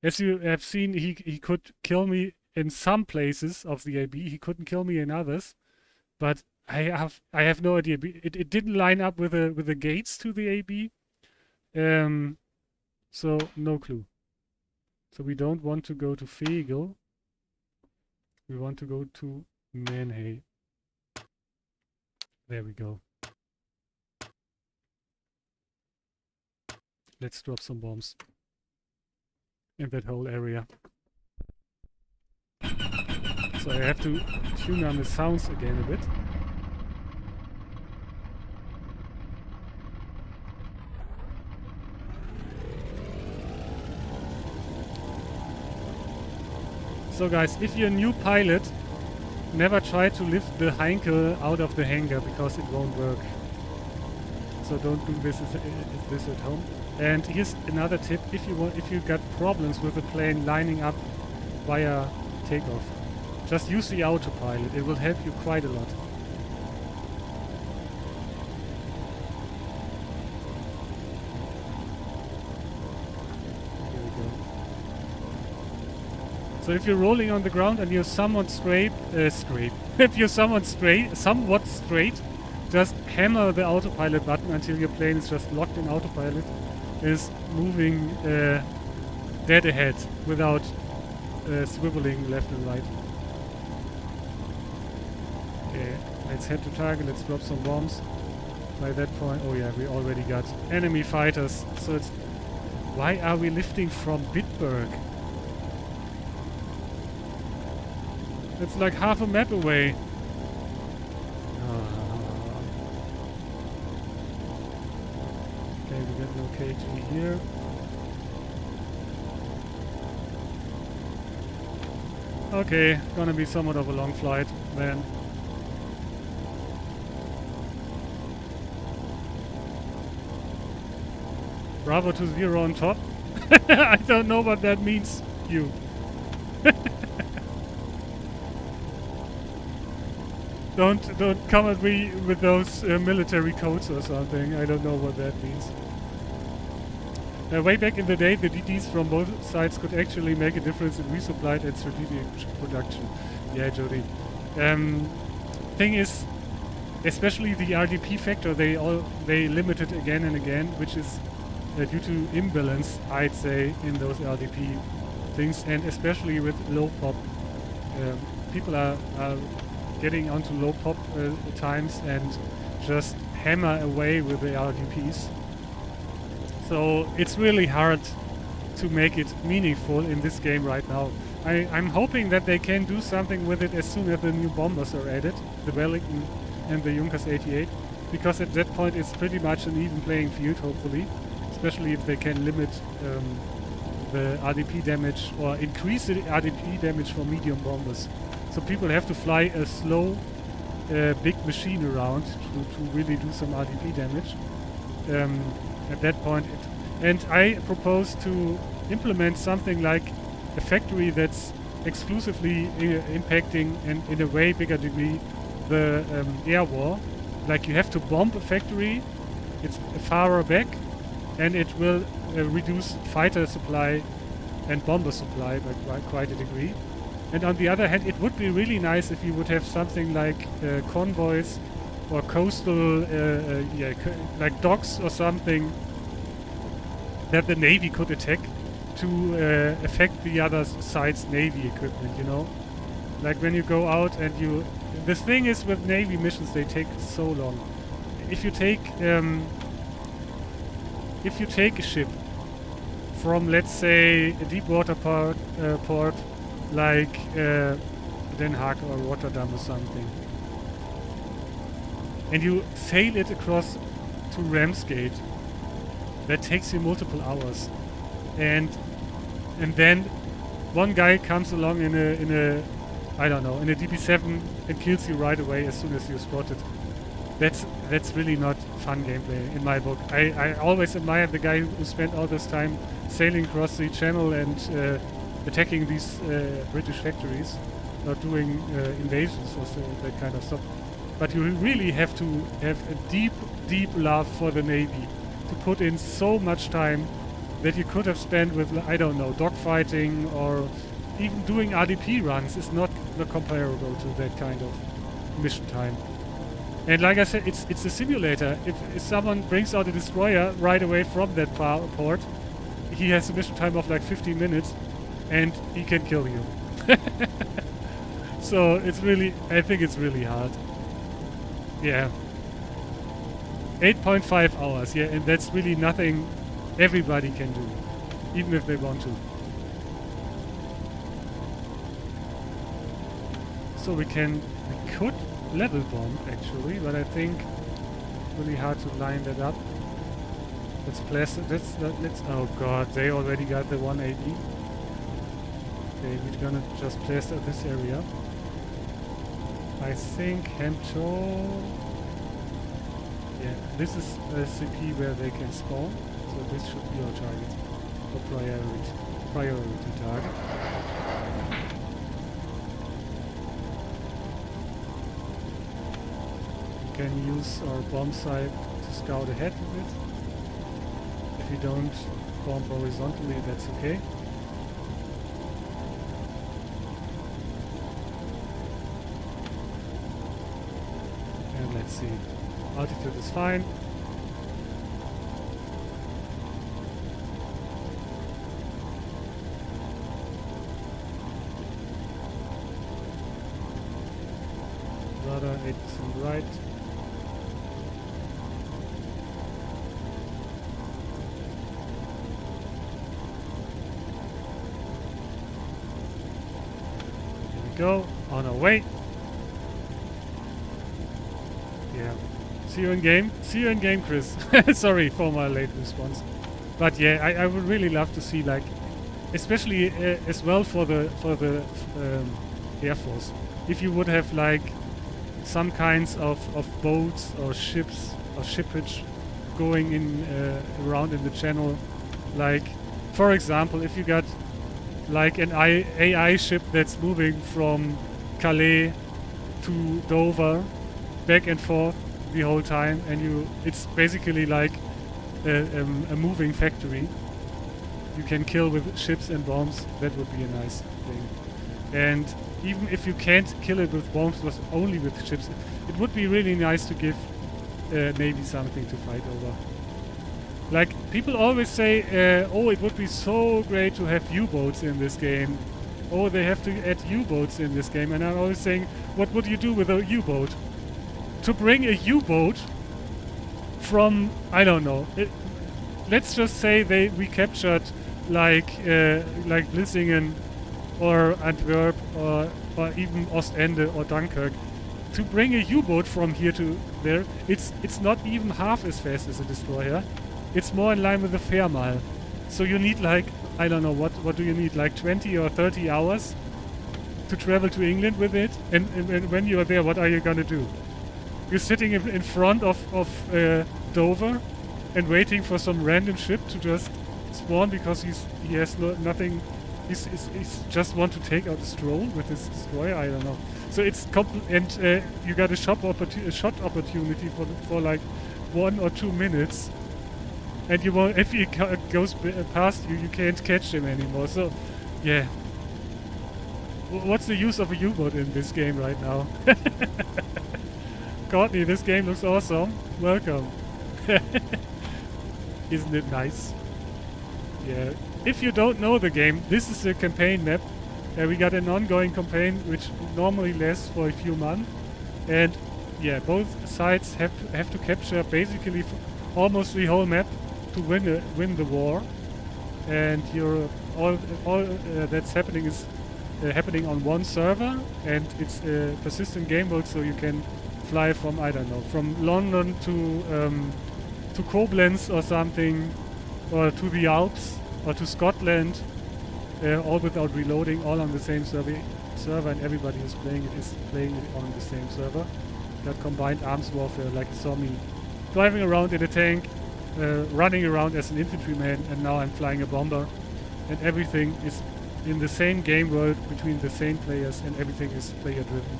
As you have seen, he could kill me in some places of the AB. He couldn't kill me in others, but I have no idea. It didn't line up with the gates to the AB, so no clue. So we don't want to go to Fegel. We want to go to Manhay. There we go. Let's drop some bombs in that whole area. So I have to tune on the sounds again a bit. So guys, if you're a new pilot, never try to lift the Heinkel out of the hangar because it won't work. So don't do this at home. And here's another tip: if you got problems with the plane lining up via takeoff, just use the autopilot. It will help you quite a lot. Here we go. So if you're rolling on the ground and you're somewhat straight, if you're somewhat straight, just hammer the autopilot button until your plane is just locked in autopilot, is moving dead ahead without swiveling left and right. Okay, let's head to target, let's drop some bombs. By that point, oh yeah, we already got enemy fighters. So it's, why are we lifting from Bitburg? It's like half a map away. Okay, we got no KG here. Okay, gonna be somewhat of a long flight, then. Bravo to 0 on top. I don't know what that means, you. Don't come at me with those military codes or something. I don't know what that means. Way back in the day, the DDs from both sides could actually make a difference in resupply and strategic production. Yeah, Jody. Thing is, especially the RDP factor, they limited again and again, which is due to imbalance, I'd say, in those RDP things, and especially with low pop. People are getting onto low pop times and just hammer away with the RDPs. So it's really hard to make it meaningful in this game right now. I'm hoping that they can do something with it as soon as the new bombers are added, the Wellington and the Junkers 88, because at that point it's pretty much an even playing field, hopefully, especially if they can limit the RDP damage or increase the RDP damage for medium bombers. So people have to fly a slow, big machine around to really do some RDP damage. At that point, and I propose to implement something like a factory that's exclusively impacting, and in a way bigger degree, the air war. Like you have to bomb a factory, it's farther back, and it will reduce fighter supply and bomber supply by quite a degree. And on the other hand, it would be really nice if you would have something like convoys or coastal, like docks or something that the Navy could attack to affect the other side's Navy equipment, you know? Like when you go out and you... The thing is with Navy missions, they take so long. If you take a ship from, let's say, a deep water port like Den Haag or Rotterdam or something, and you sail it across to Ramsgate, that takes you multiple hours, and then one guy comes along in a I don't know, in a DB7 and kills you right away as soon as you spot it. That's really not fun gameplay in my book. I always admire the guy who spent all this time sailing across the channel and attacking these British factories, or doing invasions or that kind of stuff. But you really have to have a deep love for the Navy to put in so much time that you could have spent with, I don't know, dogfighting or even doing RDP runs is not comparable to that kind of mission time. And like I said, it's a simulator. If someone brings out a destroyer right away from that port, he has a mission time of like 15 minutes and he can kill you. So it's really, I think it's really hard. Yeah. 8.5 hours, yeah, and that's really nothing everybody can do, even if they want to. So we could level bomb actually, but I think it's really hard to line that up. Let's oh god, they already got the 180. Okay, we're gonna just plaster this area. I think Hemto... Yeah, this is a CP where they can spawn, so this should be our target, or priority target. We can use our bomb site to scout ahead a bit. If we don't bomb horizontally, that's okay. And let's see. Altitude is fine. Radar 8% right. Here we go, on our way. Yeah. See you in game. See you in game, Chris. Sorry for my late response. But yeah, I would really love to see, like, especially as well for the Air Force, if you would have like some kinds of boats or ships or shippage going in around in the channel. Like, for example, if you got like an AI ship that's moving from Calais to Dover, back and forth the whole time, and it's basically like a moving factory. You can kill with ships and bombs. That would be a nice thing. And even if you can't kill it with bombs, but only with ships, it would be really nice to give Navy something to fight over. Like, people always say, oh, it would be so great to have U-boats in this game. Oh, they have to add U-boats in this game. And I'm always saying, what would you do with a U-boat? To bring a U-boat from, I don't know, let's just say we captured like Vlissingen or Antwerp or even Ostende or Dunkirk. To bring a U-boat from here to there, it's not even half as fast as a destroyer. It's more in line with the Fairmile. So you need, like, I don't know, what do you need, like 20 or 30 hours to travel to England with it? And when you are there, what are you gonna do? You're sitting in front of Dover and waiting for some random ship to just spawn because he has nothing. He's just want to take out a stroll with his destroyer. I don't know. So it's and you got a shot opportunity for like 1 or 2 minutes, and you won't, if he goes past you, you can't catch him anymore. So yeah. What's the use of a U-boat in this game right now? Courtney, this game looks awesome. Welcome. Isn't it nice? Yeah. If you don't know the game, this is a campaign map. We got an ongoing campaign which normally lasts for a few months. And yeah, both sides have to capture basically almost the whole map to win the war. And all that's happening is happening on one server, and it's a persistent game mode, so you can fly from, I don't know, from London to Koblenz or something, or to the Alps or to Scotland, all without reloading, all on the same server, and everybody who's playing it on the same server. Got combined arms warfare, like you saw me driving around in a tank, running around as an infantryman, and now I'm flying a bomber, and everything is in the same game world between the same players, and everything is player driven,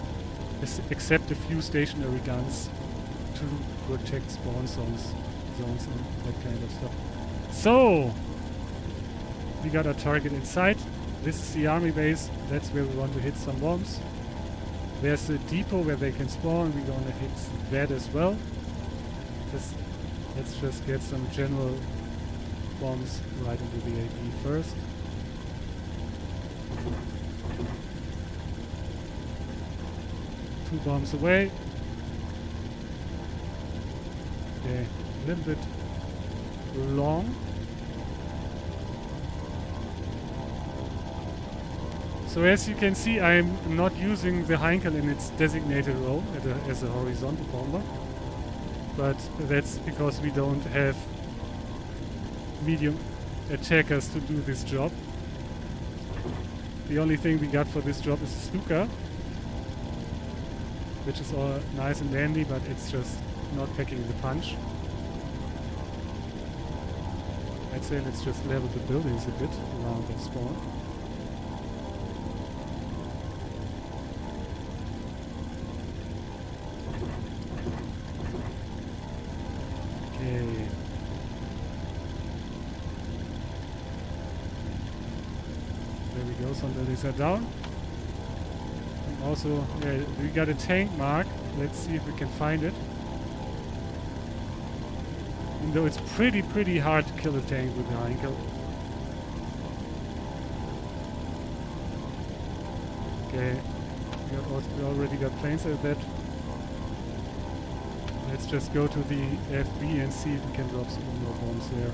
except a few stationary guns to protect spawn zones and that kind of stuff. So we got our target in sight. This is the army base. That's where we want to hit some bombs. There's a depot where they can spawn. We're gonna hit that as well. Let's just get some general bombs right into the AP first. Two bombs away. Okay, a little bit long. So as you can see, I'm not using the Heinkel in its designated role as a horizontal bomber. But that's because we don't have medium attackers to do this job. The only thing we got for this job is a Stuka, which is all nice and dandy, but it's just not packing the punch. I'd say let's just level the buildings a bit around the spawn. Okay. There we go, some buildings are down. And also, yeah, we got a tank mark. Let's see if we can find it. Even though it's pretty hard to kill a tank with the Heinkel. Okay, we already got planes at that. Let's just go to the FB and see if we can drop some more bombs there.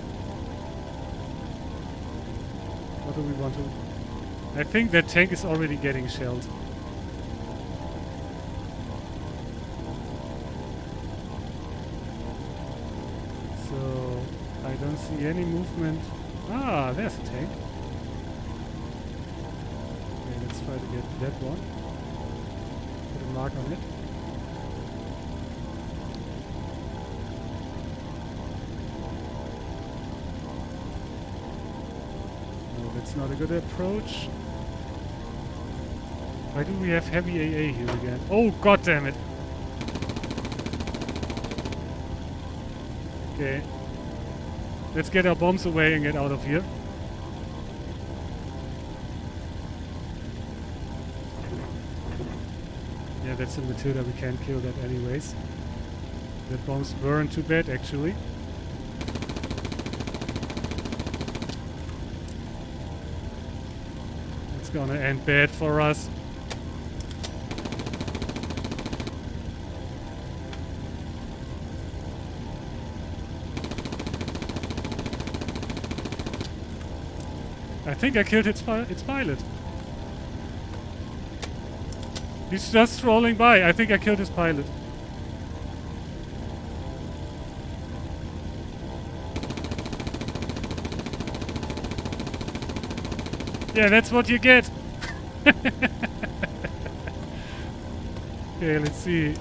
What do we want to... I think that tank is already getting shelled. So, I don't see any movement. Ah, there's a tank. Okay, let's try to get that one. Put a mark on it. No, that's not a good approach. Why do we have heavy AA here again? Oh, god damn it! Okay. Let's get our bombs away and get out of here. Yeah, that's in Matilda. We can't kill that anyways. That bombs weren't too bad, actually. It's gonna end bad for us. I think I killed its pilot. He's just strolling by. I think I killed his pilot. Yeah, that's what you get. Okay, let's see.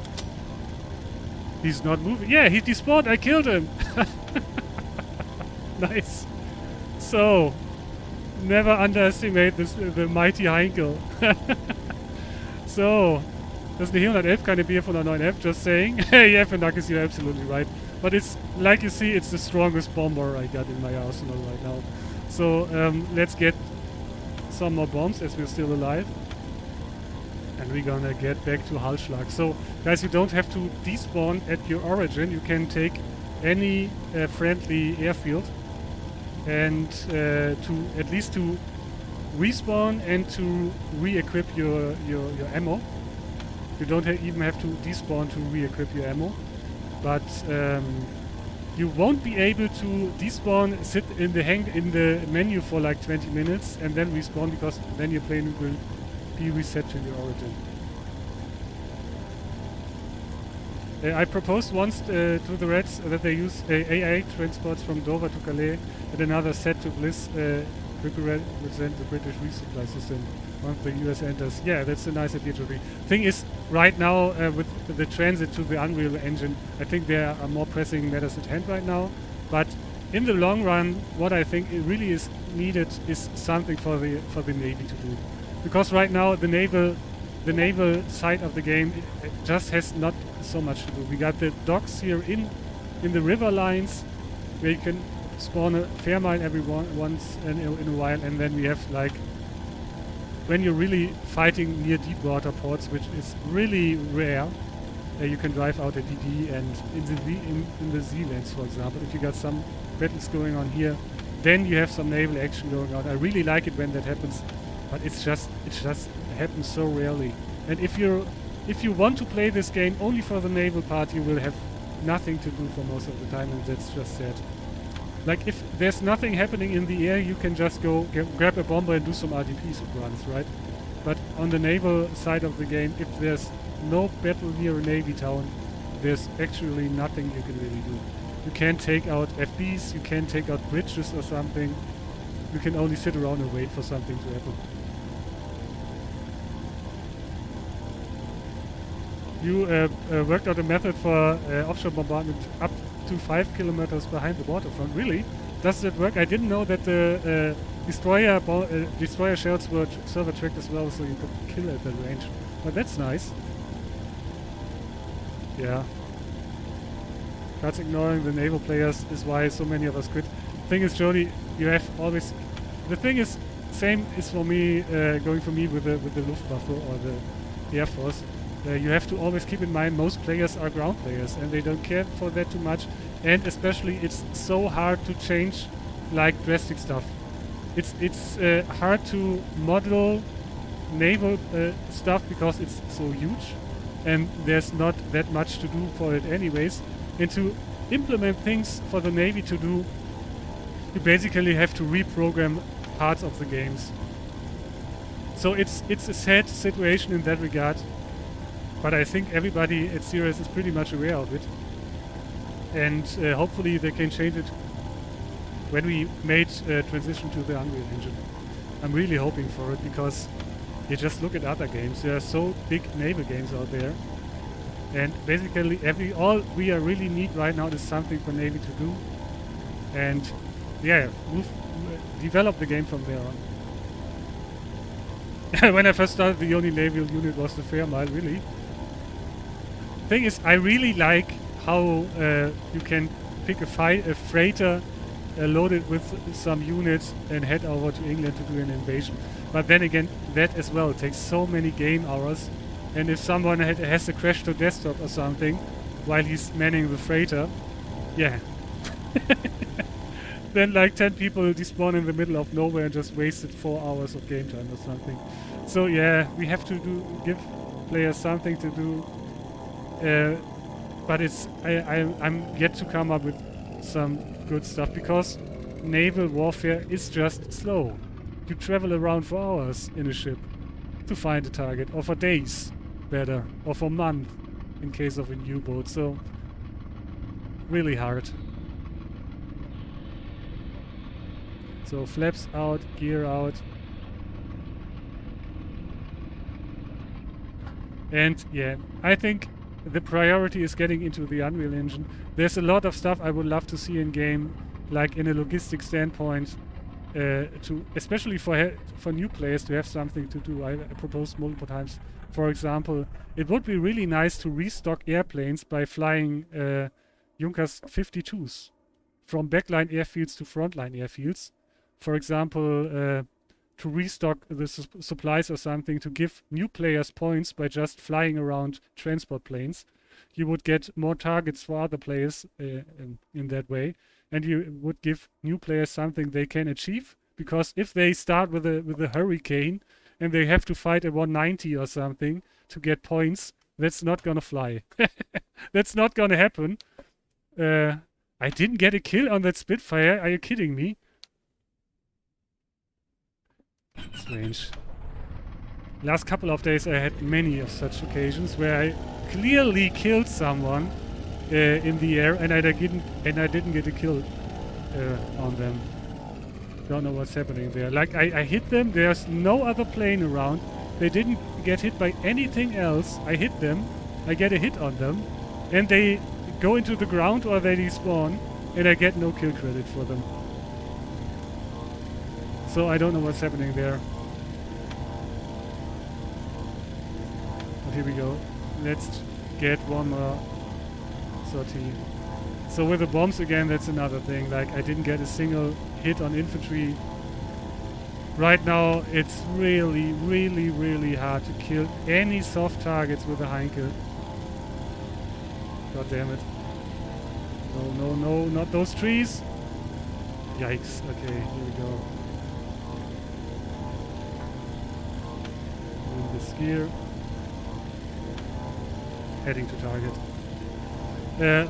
He's not moving. Yeah, he despawned. I killed him. Nice. So... never underestimate the mighty Heinkel. So, das ist eine 411, keine Bier von der 9F, just saying. Yeah, Fenakis, you're absolutely right. But it's, like you see, it's the strongest bomber I got in my arsenal right now. So, let's get some more bombs as we're still alive. And we're gonna get back to Halschlag. So, guys, you don't have to despawn at your origin. You can take any friendly airfield. And to at least to respawn and to re-equip your ammo. You don't even have to despawn to re-equip your ammo, but you won't be able to despawn, sit in the menu for like 20 minutes and then respawn, because then your plane will be reset to your origin. I proposed once to the Reds that they use AA transports from Dover to Calais and another set to Bliss represent the British resupply system once the US enters. Yeah, that's a nice idea to read. Thing is, right now with the transit to the Unreal Engine, I think there are more pressing matters at hand right now. But in the long run, what I think it really is needed is something for the Navy to do, because right now the naval side of the game it just has not so much to do. We got the docks here in the river lines where you can spawn a fair mile every once in a while, and then we have like when you're really fighting near deep water ports, which is really rare, you can drive out a DD, and in the Zealands, for example, if you got some battles going on here, then you have some naval action going on. I really like it when that happens, but it just happens so rarely. And if you want to play this game only for the naval part, you will have nothing to do for most of the time, and that's just sad. Like, if there's nothing happening in the air, you can just go grab a bomber and do some RDP runs, right? But on the naval side of the game, if there's no battle near a navy town, there's actually nothing you can really do. You can't take out FBs, you can't take out bridges or something. You can only sit around and wait for something to happen. You worked out a method for offshore bombardment up to 5 kilometers behind the waterfront. Really? Does that work? I didn't know that the destroyer shells were server tracked as well, so you could kill at that range. But that's nice. Yeah. Cards ignoring the naval players is why so many of us quit. Thing is, Jody, you have always... The thing is, same is for me, going for me with the Luftwaffe or the Air Force. You have to always keep in mind most players are ground players and they don't care for that too much. And especially it's so hard to change like drastic stuff. It's hard to model naval stuff because it's so huge and there's not that much to do for it anyways. And to implement things for the Navy to do, you basically have to reprogram parts of the games. So it's a sad situation in that regard, but I think everybody at Serious is pretty much aware of it. And hopefully they can change it when we made transition to the Unreal Engine. I'm really hoping for it because you just look at other games. There are so big naval games out there. And basically all we really need right now is something for Navy to do. And yeah, develop the game from there on. When I first started, the only naval unit was the Fairmile, really. Thing is, I really like how you can pick a freighter loaded with some units and head over to England to do an invasion. But then again, that as well takes so many game hours. And if someone has to crash to desktop or something while he's manning the freighter, yeah. Then like 10 people despawn in the middle of nowhere and just wasted 4 hours of game time or something. So yeah, we have to give players something to do. But I'm yet to come up with some good stuff because naval warfare is just slow. You travel around for hours in a ship to find a target, or for days better, or for months in case of a U-boat. So really hard. So flaps out, gear out. And yeah, I think the priority is getting into the Unreal Engine. There's a lot of stuff I would love to see in game, like in a logistic standpoint, to especially for new players to have something to do. I proposed multiple times. For example, it would be really nice to restock airplanes by flying Junkers 52s from backline airfields to frontline airfields. For example, to restock the supplies or something, to give new players points by just flying around transport planes. You would get more targets for other players in that way, and you would give new players something they can achieve, because if they start with a Hurricane and they have to fight a 190 or something to get points, that's not gonna fly. That's not gonna happen. I didn't get a kill on that Spitfire. Are you kidding me? Strange. Last couple of days I had many of such occasions where I clearly killed someone in the air and I didn't get a kill on them. Don't know what's happening there. Like I hit them, there's no other plane around. They didn't get hit by anything else. I hit them, I get a hit on them, and they go into the ground or they despawn, and I get no kill credit for them. So I don't know what's happening there. But here we go. Let's get one more sortie. So with the bombs again, that's another thing. Like I didn't get a single hit on infantry. Right now it's really, really, really hard to kill any soft targets with a Heinkel. God damn it. No, no, no, not those trees. Yikes. Okay, here we go. This gear. Heading to target.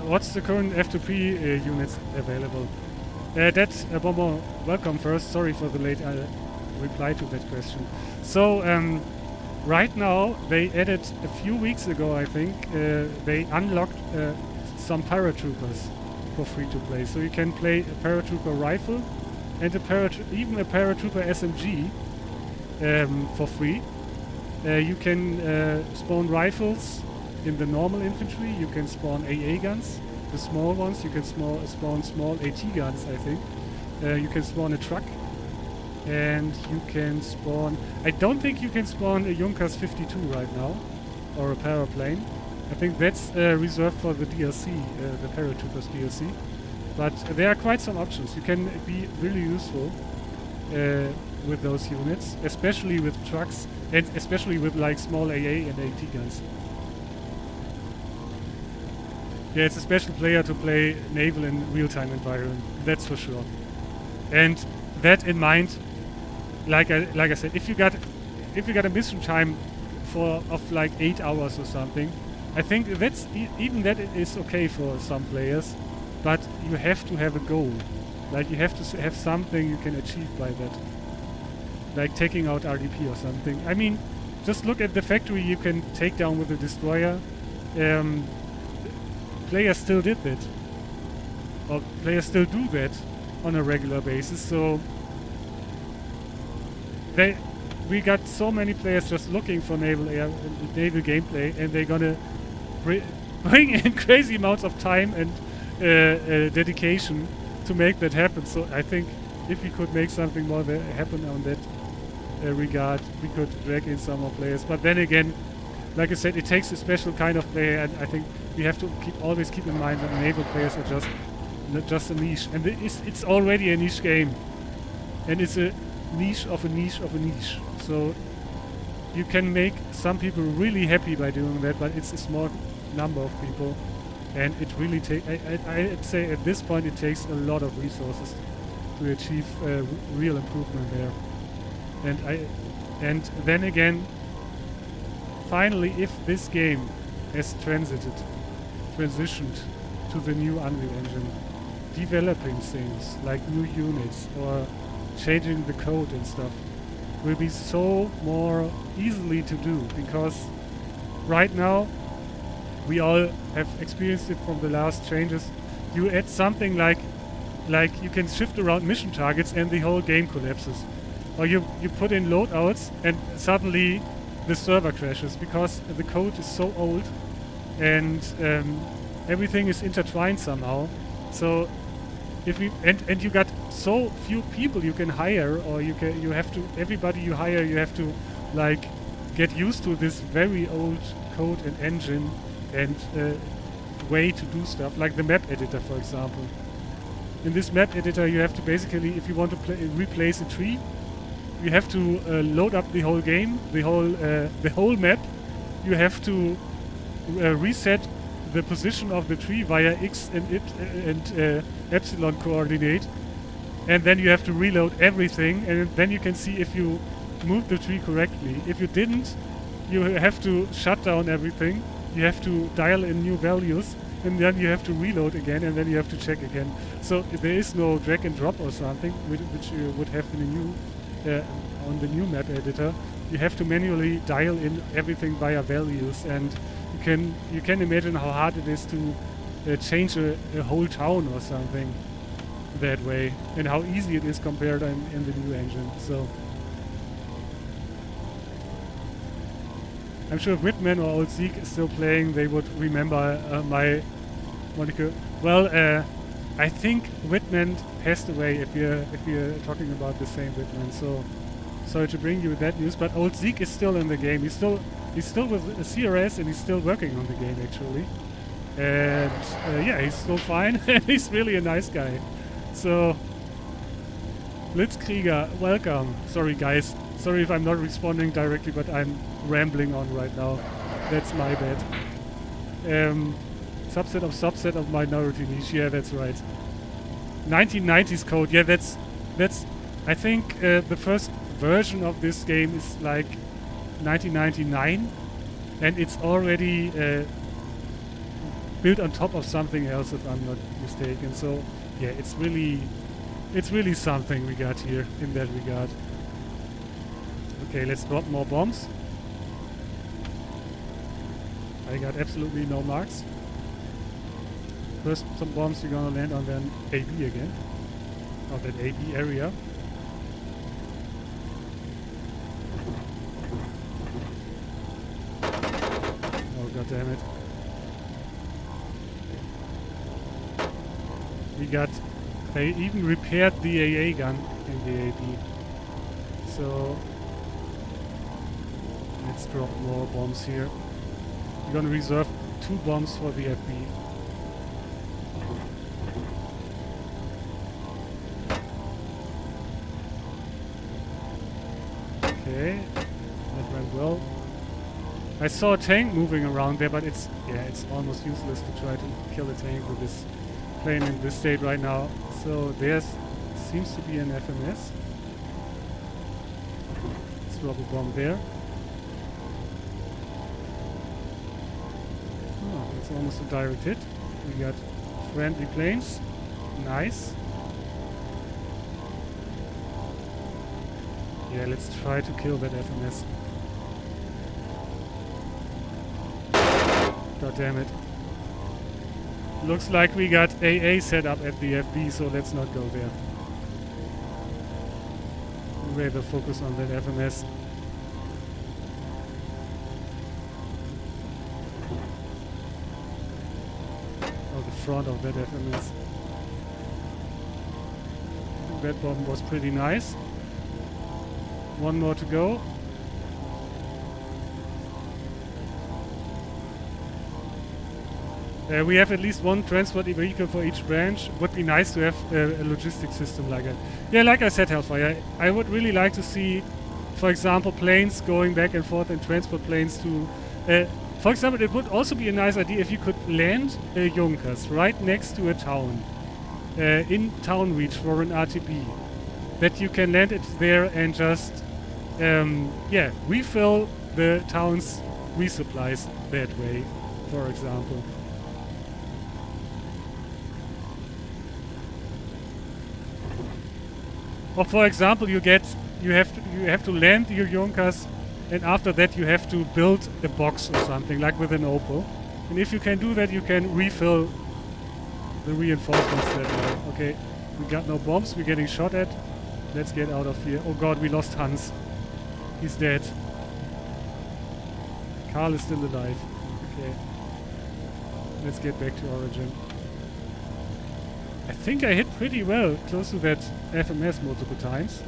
What's the current F2P units available? That's Bomber, welcome first. Sorry for the late reply to that question. So right now they added a few weeks ago, I think, they unlocked some paratroopers for free to play. So you can play a paratrooper rifle and even a paratrooper SMG for free. You can spawn rifles in the normal infantry, you can spawn AA guns. The small ones, you can spawn small AT guns, I think. You can spawn a truck. And you can spawn... I don't think you can spawn a Junkers 52 right now. Or a paraplane. I think that's reserved for the DLC, the Paratroopers DLC. But there are quite some options. You can be really useful with those units, especially with trucks, and especially with like small AA and AT guns. Yeah, it's a special player to play naval in real-time environment, that's for sure. And that in mind, like I said, if you got a mission time of like 8 hours or something, I think that's even that is okay for some players, but you have to have a goal. Like you have to have something you can achieve by that. Like taking out RDP or something. I mean, just look at the factory you can take down with a destroyer. Players still did that. Or players still do that on a regular basis, so we got so many players just looking for naval gameplay, and they're gonna bring in crazy amounts of time and dedication to make that happen. So I think if we could make something more happen on that regard, we could drag in some more players. But then again, like I said, it takes a special kind of player, and I think we have to always keep in mind that naval players are just a niche, and it's already a niche game, and it's a niche of a niche of a niche. So you can make some people really happy by doing that, but it's a small number of people, and it really I'd say at this point it takes a lot of resources to achieve real improvement there. And then again, finally, if this game has transitioned to the new Unreal Engine, developing things like new units or changing the code and stuff will be so more easily to do, because right now we all have experienced it from the last changes. You add something like you can shift around mission targets and the whole game collapses, or you put in loadouts and suddenly the server crashes because the code is so old and everything is intertwined somehow. So if and you got so few people you can hire, or you have to, everybody you hire, you have to like get used to this very old code and engine and way to do stuff, like the map editor, for example. In this map editor, you have to basically, if you want to replace a tree, you have to load up the whole game, the whole map. You have to reset the position of the tree via X and epsilon coordinate, and then you have to reload everything, and then you can see if you moved the tree correctly. If you didn't, you have to shut down everything, you have to dial in new values, and then you have to reload again, and then you have to check again. So there is no drag and drop or something which you would have in a new on the new map editor. You have to manually dial in everything via values, and you can imagine how hard it is to change a whole town or something that way, and how easy it is compared in the new engine. So I'm sure if Whitman or Old Zeke is still playing, they would remember my moniker. Well, I think Whitman passed away, if you're talking about the same Whitman. So sorry to bring you that news, but Old Zeke is still in the game. He's still with CRS, and he's still working on the game actually. And yeah, he's still fine, and he's really a nice guy. So Blitzkrieger, welcome. Sorry guys, sorry if I'm not responding directly, but I'm rambling on right now. That's my bad. Subset of minority niche. Yeah, that's right. 1990s code. Yeah, that's. I think the first version of this game is like 1999, and it's already built on top of something else, if I'm not mistaken. So yeah, it's really something we got here in that regard. Okay, let's drop more bombs. I got absolutely no marks. First, some bombs you're gonna land on then AB again. Of that AB area. Oh, god damn it. We got... They even repaired the AA gun in the AB. So... Let's drop more bombs here. We're gonna reserve 2 bombs for the FB. Okay, that went well. I saw a tank moving around there, but it's almost useless to try to kill a tank with this plane in this state right now. So there seems to be an FMS. Let's drop a bomb there. Oh, that's almost a direct hit. We got friendly planes. Nice. Yeah, let's try to kill that FMS. God damn it. Looks like we got AA set up at the FB, so let's not go there. We have to focus on that FMS. Oh, the front of that FMS. That bomb was pretty nice. One more to go. We have at least 1 transport vehicle for each branch. Would be nice to have a logistics system like that. Yeah, like I said, Hellfire, I would really like to see, for example, planes going back and forth and transport planes to... for example, it would also be a nice idea if you could land Junkers right next to a town. In town reach for an RTB. That you can land it there and just... refill the town's resupplies that way, for example. Or for example, you have to land your Junkers, and after that you have to build a box or something, like with an Opal. And if you can do that, you can refill the reinforcements that way. Okay, we got no bombs, we're getting shot at. Let's get out of here. Oh god, we lost Hans. He's dead. Karl is still alive. Okay. Let's get back to Origin. I think I hit pretty well, close to that FMS multiple times.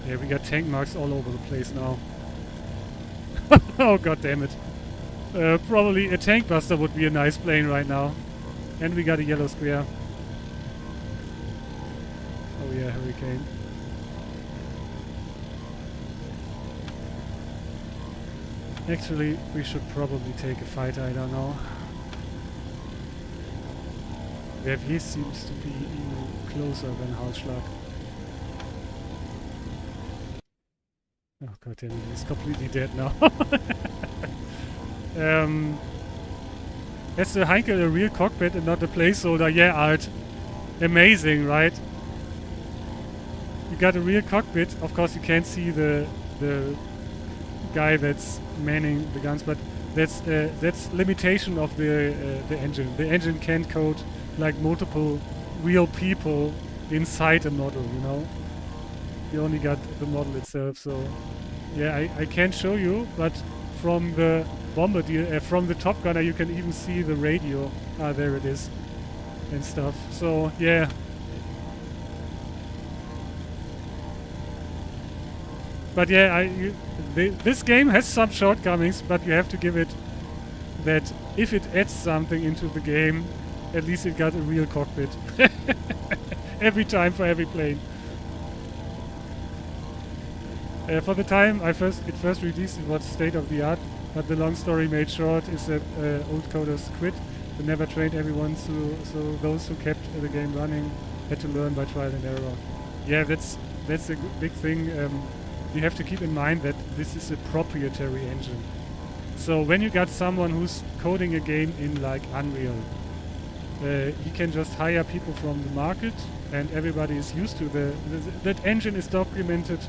Yeah, we got tank marks all over the place now. Oh god damn it. Probably a tank buster would be a nice plane right now. And we got a yellow square. Oh yeah, Hurricane. Actually, we should probably take a fighter, I don't know. Verviers seems to be even closer than Halsschlag. Oh god damn it, he's completely dead now. That's the Heinkel, a real cockpit and not a placeholder. Yeah, Art. Amazing, right? You got a real cockpit. Of course you can't see the guy that's manning the guns, but that's limitation of the engine. The engine can't code like multiple real people inside a model, you know? You only got the model itself, so yeah, I can't show you, but from the bombardier, from the Top Gunner, you can even see the radio. Ah, there it is, and stuff. So yeah. But yeah, this game has some shortcomings, but you have to give it that if it adds something into the game, at least it got a real cockpit. Every time for every plane. For the time it first released, it was state of the art, but the long story made short is that old coders quit. They never trained everyone, so those who kept the game running had to learn by trial and error. Yeah, that's a big thing. You have to keep in mind that this is a proprietary engine. So when you got someone who's coding a game in like Unreal, he can just hire people from the market, and everybody is used to that engine is documented.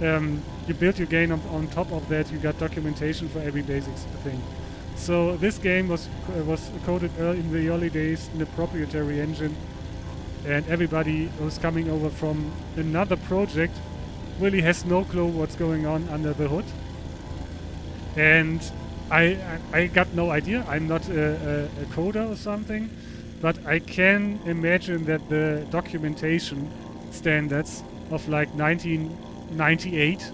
You build your game on top of that. You got documentation for every basic thing. So this game was coded in the early days in a proprietary engine, and everybody who's coming over from another project really has no clue what's going on under the hood. And I got no idea. I'm not a coder or something, but I can imagine that the documentation standards of like 1998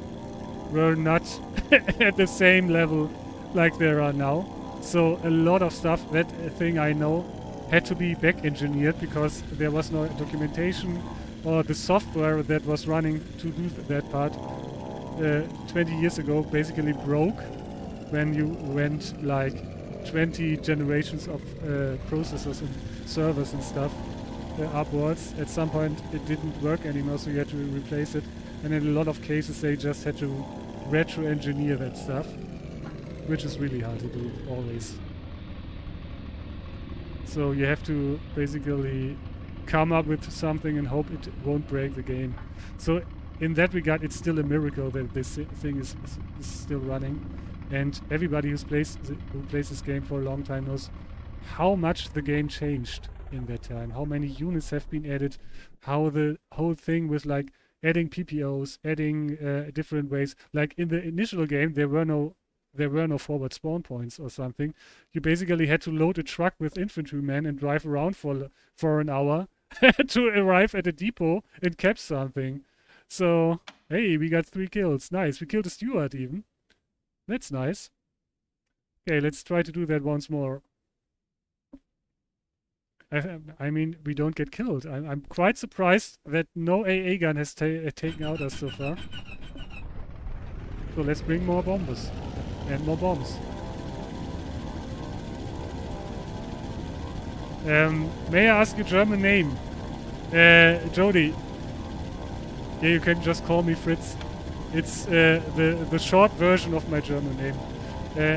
were not at the same level like there are now. So a lot of stuff, that thing I know, had to be back engineered because there was no documentation or the software that was running to do that part 20 years ago basically broke when you went like 20 generations of processors and servers and stuff upwards. At some point it didn't work anymore, so you had to replace it. And in a lot of cases they just had to retro-engineer that stuff, which is really hard to do always. So you have to basically come up with something and hope it won't break the game. So in that regard, it's still a miracle that this thing is still running. And everybody who plays this game for a long time knows how much the game changed in that time, how many units have been added, how the whole thing was like adding PPOs, adding different ways. Like in the initial game, there were no forward spawn points or something. You basically had to load a truck with infantrymen and drive around for an hour to arrive at a depot and catch something. So, hey, we got 3 kills. Nice. We killed a steward even. That's nice. Okay, let's try to do that once more. I mean, we don't get killed. I'm quite surprised that no AA gun has taken out us so far. So let's bring more bombers. And more bombs. May I ask your German name? Jody. Yeah, you can just call me Fritz. It's the short version of my German name.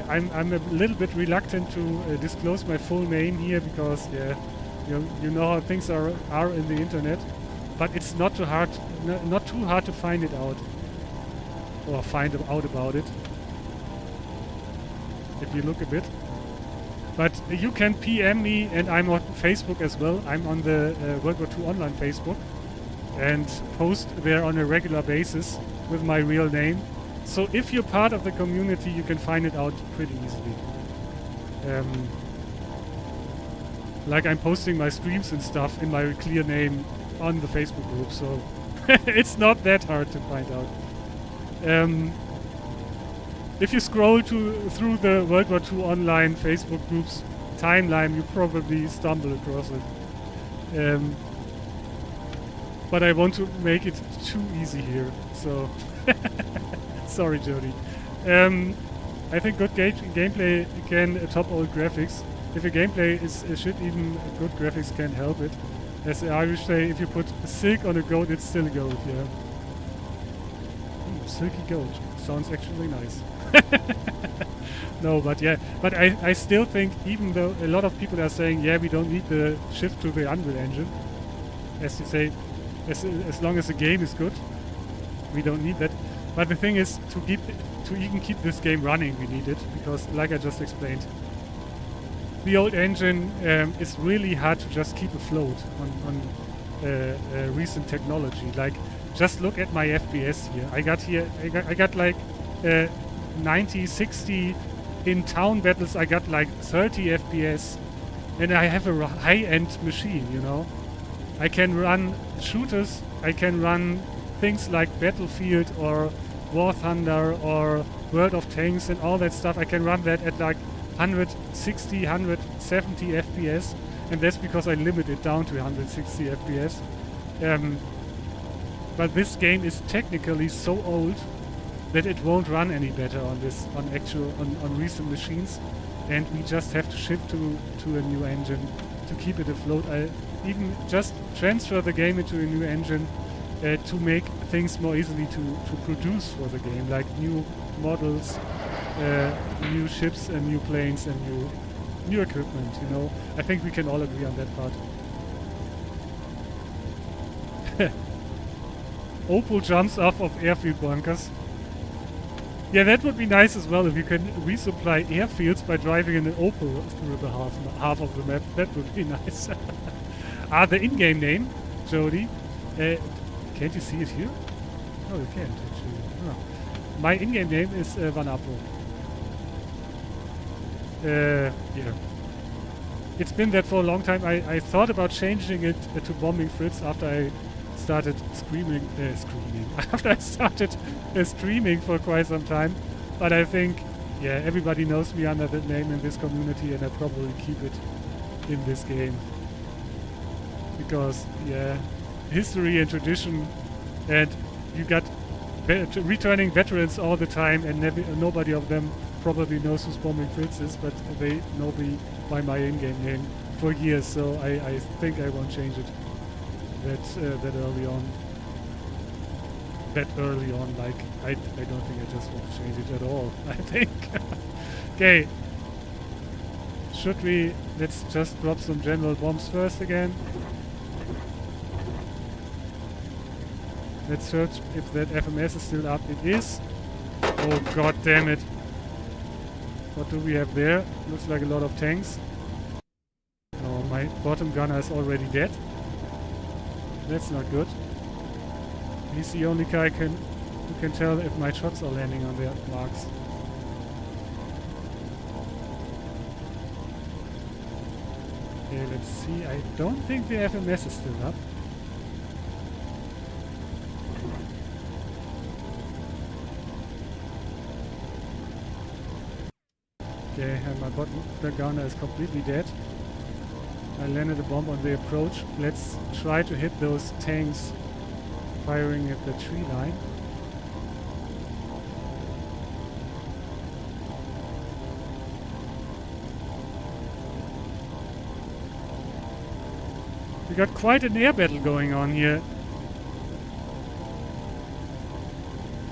I'm a little bit reluctant to disclose my full name here because, yeah, you know how things are in the internet. But it's not too hard to find it out or find out about it. If you look a bit. But you can PM me, and I'm on Facebook as well. I'm on the World War II Online Facebook and post there on a regular basis with my real name. So if you're part of the community, you can find it out pretty easily. Like I'm posting my streams and stuff in my clear name on the Facebook group, so it's not that hard to find out. If you scroll through the World War II Online Facebook group's timeline, you probably stumble across it. But I want to make it too easy here, so sorry, Jody. I think good gameplay can top all graphics. If your gameplay is shit, even good graphics can help it. As the Irish say, if you put silk on a goat, it's still a goat, yeah. Silky goat. Sounds actually nice. No, but yeah. But I still think, even though a lot of people are saying, yeah, we don't need the shift to the Unreal Engine, as you say, as long as the game is good, we don't need that. But the thing is, to even keep this game running, we need it, because like I just explained, the old engine is really hard to just keep afloat on recent technology. Like, just look at my FPS here. I got like 90, 60 in town battles. I got like 30 FPS, and I have a high-end machine. You know, I can run shooters. I can run things like Battlefield or War Thunder or World of Tanks and all that stuff. I can run that at like 160, 170 FPS, and that's because I limit it down to 160 FPS. But this game is technically so old that it won't run any better on recent machines, and we just have to shift to a new engine to keep it afloat. I even just transfer the game into a new engine to make things more easily to produce for the game, like new models, new ships and new planes and new equipment, you know. I think we can all agree on that part. Opal jumps off of airfield bunkers. Yeah, that would be nice as well if you can resupply airfields by driving in an Opal through the half of the map. That would be nice. The in-game name, Jody. Can't you see it here? Oh, you can't actually. Oh. My in-game name is Vanapo. Yeah. It's been that for a long time. I thought about changing it to bombing Fritz after I started screaming. After I started streaming for quite some time. But I think, yeah, everybody knows me under that name in this community, and I probably keep it in this game. Because, yeah, history and tradition, and you got returning veterans all the time, and nobody of them probably knows who's bombing Fritz is, but they know me by my in-game name for years, so I think I won't change it that early on. That early on, like, I don't think I just want to change it at all, I think. Okay. Let's just drop some general bombs first again. Let's search if that FMS is still up. It is. Oh god damn it. What do we have there? Looks like a lot of tanks. Oh, my bottom gunner is already dead. That's not good. He's the only guy who can tell if my shots are landing on their marks. Okay, let's see. I don't think the FMS is still up. Okay, and my bottom gunner is completely dead. I landed a bomb on the approach. Let's try to hit those tanks firing at the tree line. We got quite an air battle going on here.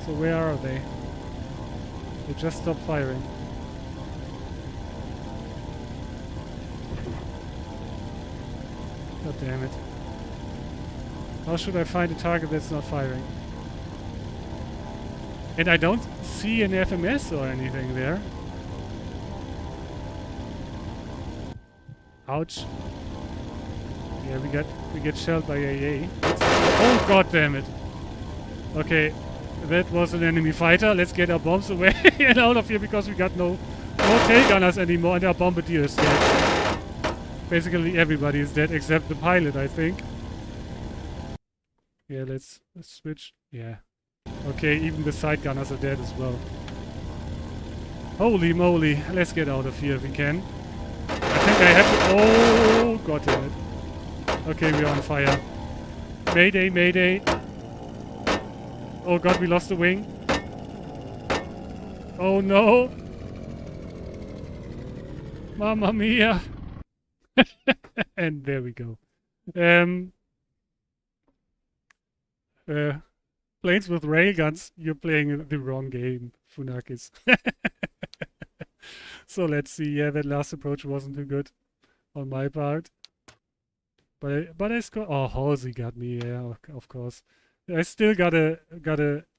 So where are they? They just stopped firing. God damn it. How should I find a target that's not firing? And I don't see an FMS or anything there. Ouch. Yeah, we get shelled by AA. Oh god damn it. Okay, that was an enemy fighter. Let's get our bombs away and out of here because we got no tail gunners anymore and our bombardier is dead. Basically everybody is dead except the pilot, I think. Yeah, let's switch. Yeah. Okay, even the side gunners are dead as well. Holy moly, let's get out of here if we can. I think I have to... Oh, god damn it. Okay, we're on fire. Mayday, mayday. Oh god, we lost the wing. Oh no. Mamma mia. And there we go. Planes with railguns, you're playing the wrong game, Funakis. So let's see. Yeah, that last approach wasn't too good on my part. But I scored. Oh, Halsey got me. Yeah, of course. I still got a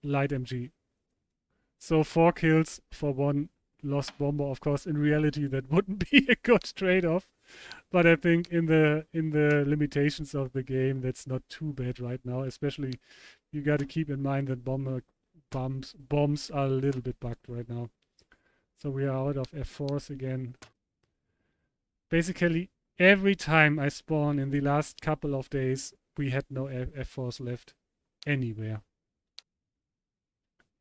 light MG. So 4 kills for 1 lost bomber. Of course, in reality, that wouldn't be a good trade-off. But I think in the limitations of the game, that's not too bad right now. Especially, you got to keep in mind that bombs are a little bit bugged right now. So we are out of F4s again. Basically, every time I spawn in the last couple of days, we had no F4s left anywhere.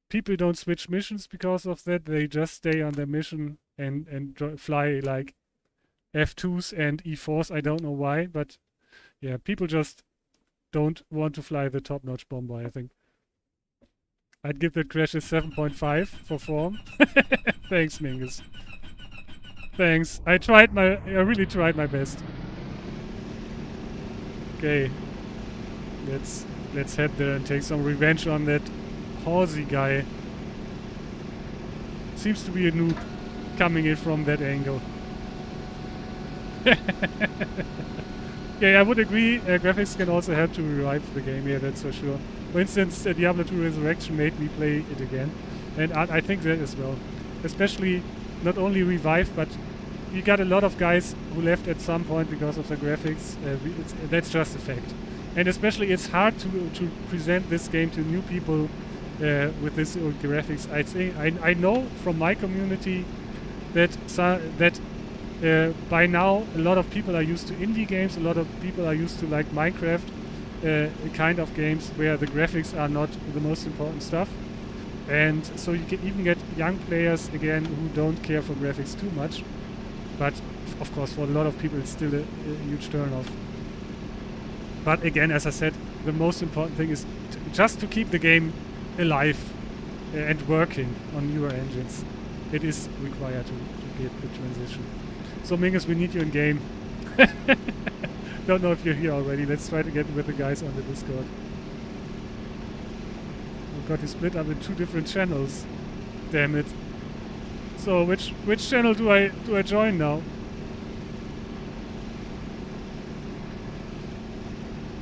People don't switch missions because of that. They just stay on their mission and fly like F2s and E4s. I don't know why, but yeah, people just don't want to fly the top-notch bomber, I think. I'd give that crash a 7.5 for form. Thanks, Mingus. Thanks. I really tried my best. Okay. Let's head there and take some revenge on that Halsey guy. Seems to be a noob coming in from that angle. Yeah, I would agree. Graphics can also help to revive the game. Yeah, that's for sure. For instance, Diablo 2 Resurrection made me play it again, and I think that as well. Especially not only revive, but you got a lot of guys who left at some point because of the graphics. That's just a fact. And especially, it's hard to present this game to new people with this old graphics. I know from my community that by now a lot of people are used to indie games, a lot of people are used to like Minecraft kind of games where the graphics are not the most important stuff. And so you can even get young players again who don't care for graphics too much. But of course for a lot of people it's still a huge turn-off. But again, as I said, the most important thing is just to keep the game alive and working on newer engines. It is required to get the transition. So Mingus, we need you in game. Don't know if you're here already. Let's try to get with the guys on the Discord. Oh god, you split up in 2 different channels. Damn it. So which channel do I join now?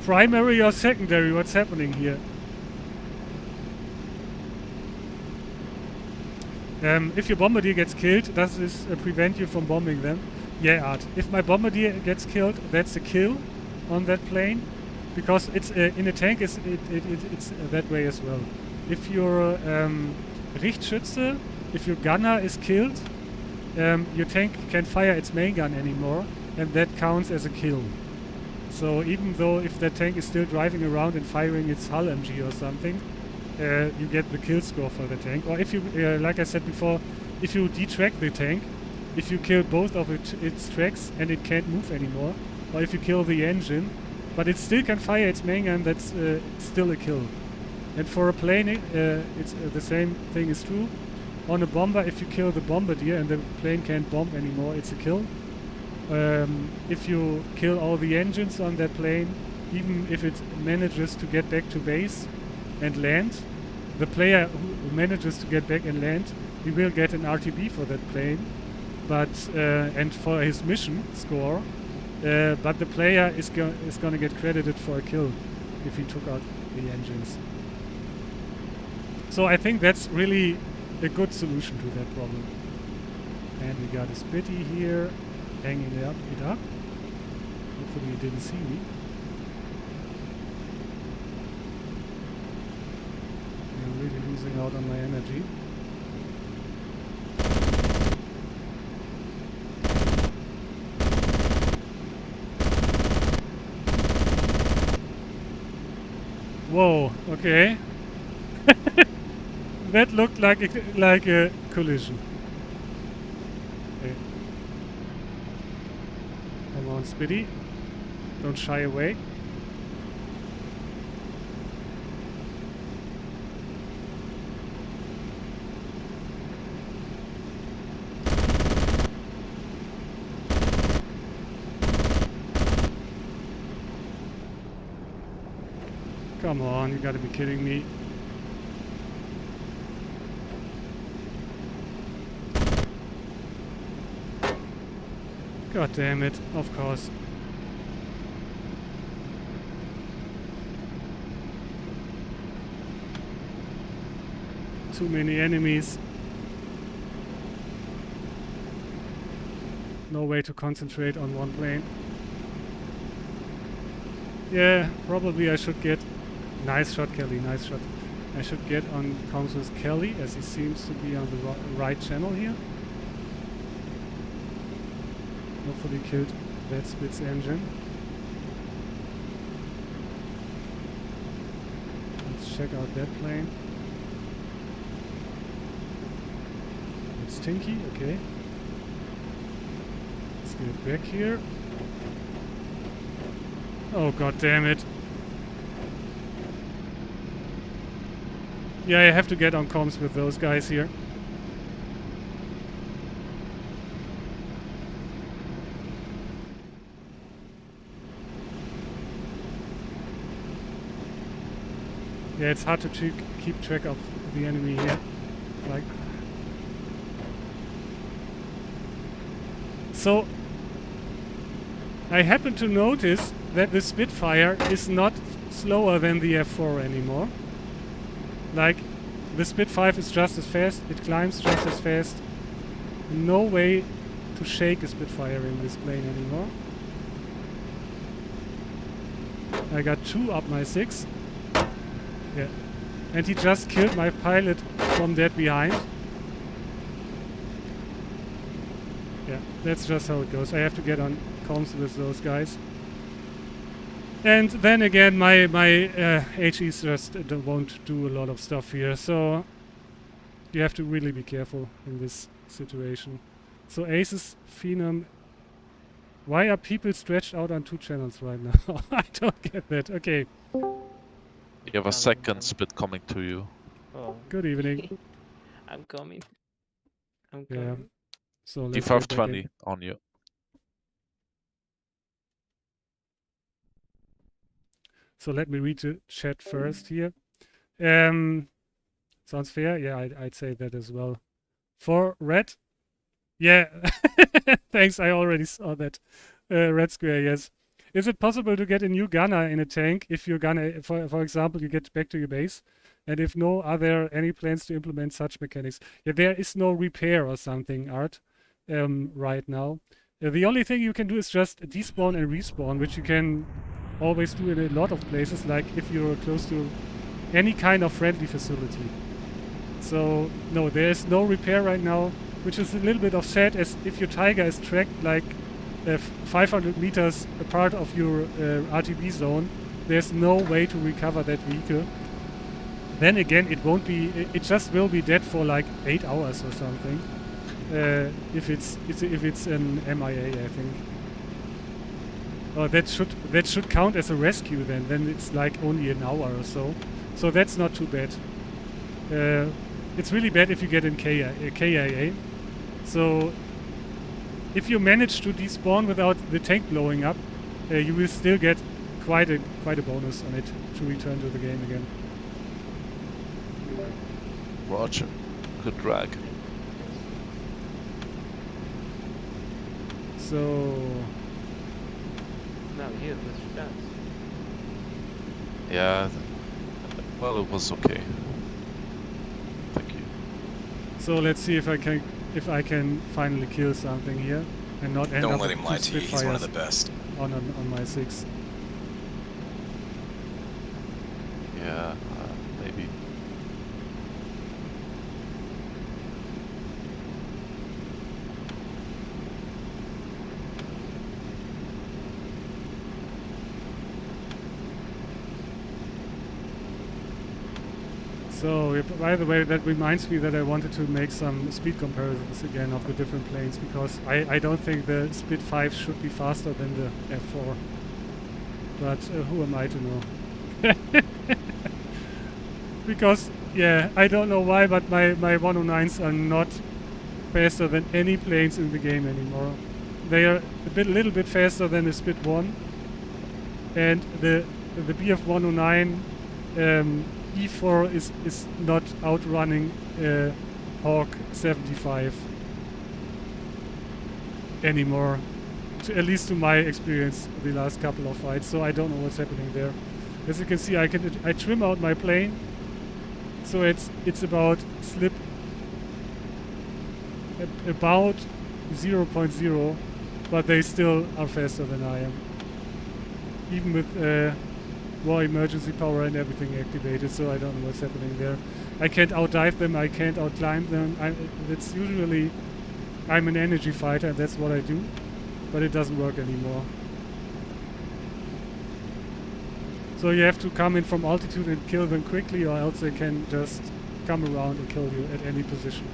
Primary or secondary? What's happening here? If your bombardier gets killed, does this prevent you from bombing them? Yeah, Art. If my bombardier gets killed, that's a kill on that plane, because it's in a tank. It's that way as well. If your Richtschütze, if your gunner is killed, your tank can't fire its main gun anymore, and that counts as a kill. So even though if that tank is still driving around and firing its hull MG or something, you get the kill score for the tank. Or if you, like I said before, if you detrack the tank, if you kill both of its tracks and it can't move anymore, or if you kill the engine, but it still can fire its main gun, that's still a kill. And for a plane, it's the same thing is true. On a bomber, if you kill the bombardier and the plane can't bomb anymore, it's a kill. If you kill all the engines on that plane, even if it manages to get back to base and land, the player who manages to get back and land, he will get an RTB for that plane, but and for his mission score, but the player is gonna get credited for a kill if he took out the engines. So I think that's really a good solution to that problem. And we got a Spitty here, hanging it up. Hopefully he didn't see me. I'm really losing out on my energy. Whoa, okay. That looked like a collision. Okay. Come on, Spitty. Don't shy away. Come on, you gotta be kidding me. God damn it, of course. Too many enemies. No way to concentrate on one plane. Yeah, probably I should get... Nice shot, Kelly, nice shot. I should get on comms with Kelly, as he seems to be on the right channel here. Hopefully killed that Spitz engine. Let's check out that plane. It's Tinky, okay. Let's get back here. Oh god damn it. Yeah, I have to get on comms with those guys here. Yeah, it's hard to keep track of the enemy here. Like, so I happen to notice that the Spitfire is not slower than the F4 anymore. Like, the Spitfire is just as fast, it climbs just as fast. No way to shake a Spitfire in this plane anymore. I got 2 up my 6. Yeah. And he just killed my pilot from dead behind. Yeah, that's just how it goes. I have to get on comms with those guys. And then again, my HEs just won't do a lot of stuff here, so you have to really be careful in this situation. So Aces, Phenom. Why are people stretched out on 2 channels right now? I don't get that. Okay. You have a second split coming to you. Oh. Good evening. I'm coming. I'm Yeah. coming. So let's get back D520 in. on you. So let me read the chat first here. Sounds fair. Yeah, I'd say that as well. For red, yeah. Thanks. I already saw that. Red square. Yes. Is it possible to get a new gunner in a tank if your gunner, for example, you get back to your base? And if no, are there any plans to implement such mechanics? Yeah, there is no repair or something, Art, right now. The only thing you can do is just despawn and respawn, which you can always do in a lot of places, like if you're close to any kind of friendly facility. So, no, there is no repair right now, which is a little bit of sad, as if your Tiger is tracked like 500 meters apart of your RTB zone, there's no way to recover that vehicle. Then again, it won't be, it just will be dead for like 8 hours or something. If it's an MIA, I think. Oh, that should count as a rescue then. Then it's like only an hour or so. So that's not too bad. It's really bad if you get in KIA. So if you manage to despawn without the tank blowing up, you will still get quite a bonus on it to return to the game again. Roger. Good drag. So Now here with chance. Yeah. Well, it was okay. Thank you. So let's see if I can finally kill something here and not end Don't up let with him two lie to you. He's one of the Spitfires best. on my 6. Yeah, maybe. So, by the way, that reminds me that I wanted to make some speed comparisons again of the different planes, because I don't think the Spit 5 should be faster than the F4. But who am I to know? Because, yeah, I don't know why, but my 109s are not faster than any planes in the game anymore. They are a little bit faster than the Spit 1. And the BF 109 E4 is not outrunning Hawk 75 anymore, at least to my experience the last couple of fights. So I don't know what's happening there. As you can see, I trim out my plane, so it's about slip about 0.0, but they still are faster than I am, even with more emergency power and everything activated. So I don't know what's happening there. I can't outdive them, I can't outclimb them. It's usually, I'm an energy fighter and that's what I do, but it doesn't work anymore. So you have to come in from altitude and kill them quickly, or else they can just come around and kill you at any position.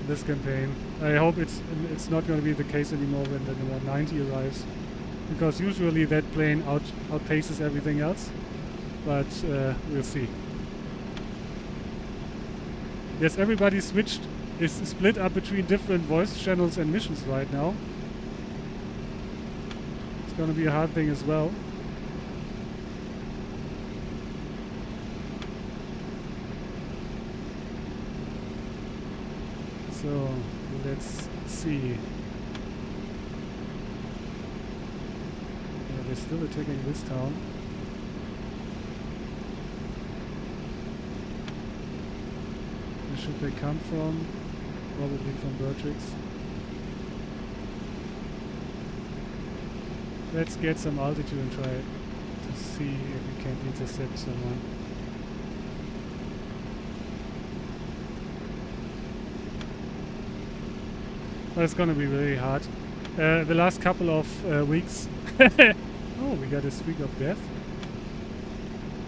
This campaign. I hope it's not going to be the case anymore when the 190 arrives, because usually that plane outpaces everything else, but we'll see. Yes, everybody is split up between different voice channels and missions right now. It's going to be a hard thing as well. So let's see. They're still attacking this town. Where should they come from? Probably from Bertrix. Let's get some altitude and try to see if we can intercept someone. But it's gonna be really hard. The last couple of weeks. Oh, we got a streak of death.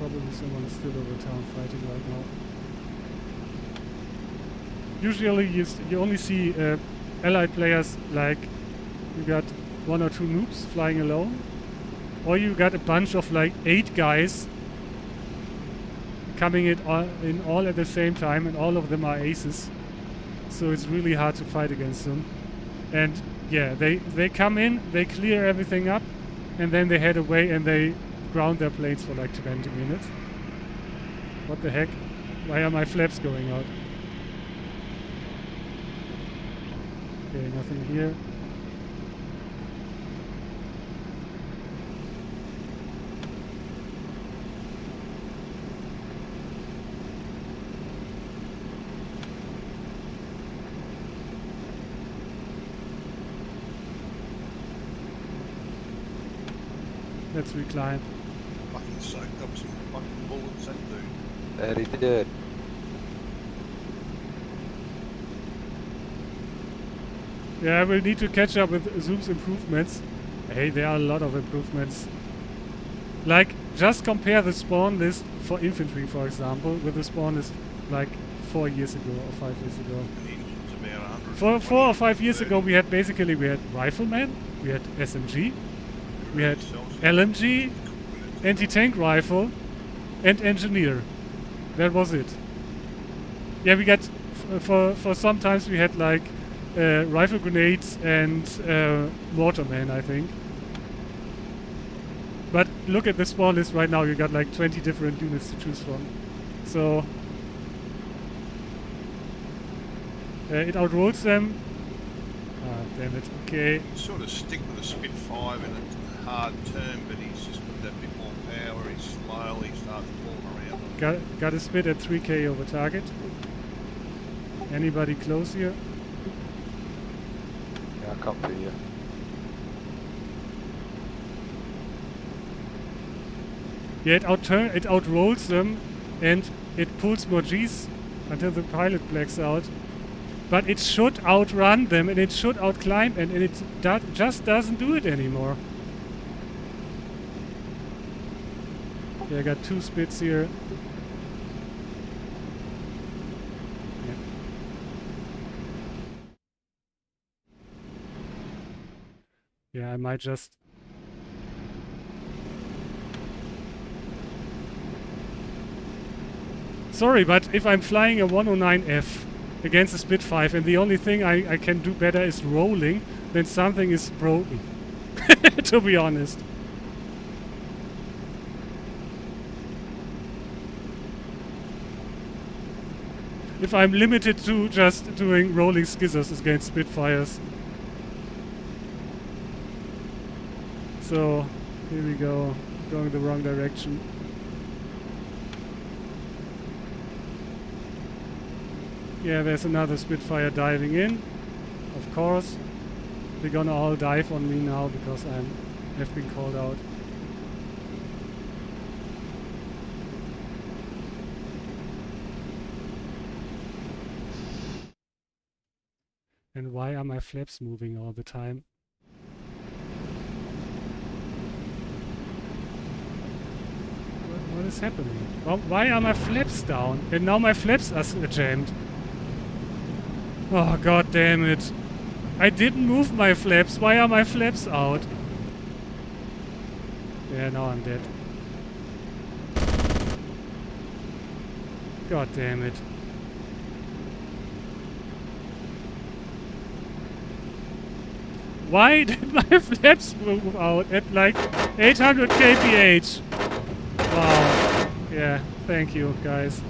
Probably someone is still over town fighting right now. Usually you only see allied players like you got 1 or 2 noobs flying alone, or you got a bunch of like 8 guys coming in all at the same time, and all of them are aces. So it's really hard to fight against them. And yeah, they come in, they clear everything up, and then they head away and they ground their planes for like 20 minutes. What the heck? Why are my flaps going out? Okay, nothing here. Let's recline. Fucking soaked up some fucking bullets, that dude. That he did. Yeah, I will need to catch up with Zoom's improvements. Hey, there are a lot of improvements. Like, just compare the spawn list for infantry, for example, with the spawn list like 4 years ago or 5 years ago. And the engine's about 100. 4 or 5 years ago, we had riflemen, we had SMG, we had LMG, anti-tank rifle, and engineer. That was it. Yeah, we got for sometimes we had like rifle grenades and mortarmen, I think. But look at the spawn list right now. You got like 20 different units to choose from. So it outrolls them. Ah, damn it. Okay. Sort of stick with a Spitfire in a hard turn, but he's just got that bit more power. He slowly starts pulling around. Got a spit at 3k over target. Anybody close here? Yeah, I come to you. Yeah, it outrolls them, and it pulls more Gs until the pilot blacks out. But it should outrun them, and it should outclimb, and it just doesn't do it anymore. Yeah, I got 2 spits here. Yeah, I might just... Sorry, but if I'm flying a 109F against a Spitfire and the only thing I can do better is rolling, then something is broken. To be honest. If I'm limited to just doing rolling skizzers against Spitfires. So, here we go. Going the wrong direction. Yeah, there's another Spitfire diving in. Of course. They're gonna all dive on me now because I've been called out. And why are my flaps moving all the time? What is happening? Why are my flaps down? And now my flaps are jammed. Oh, god damn it. I didn't move my flaps. Why are my flaps out? Yeah, now I'm dead. God damn it. Why did my flaps move out at like 800 kph? Wow. Yeah, thank you, guys.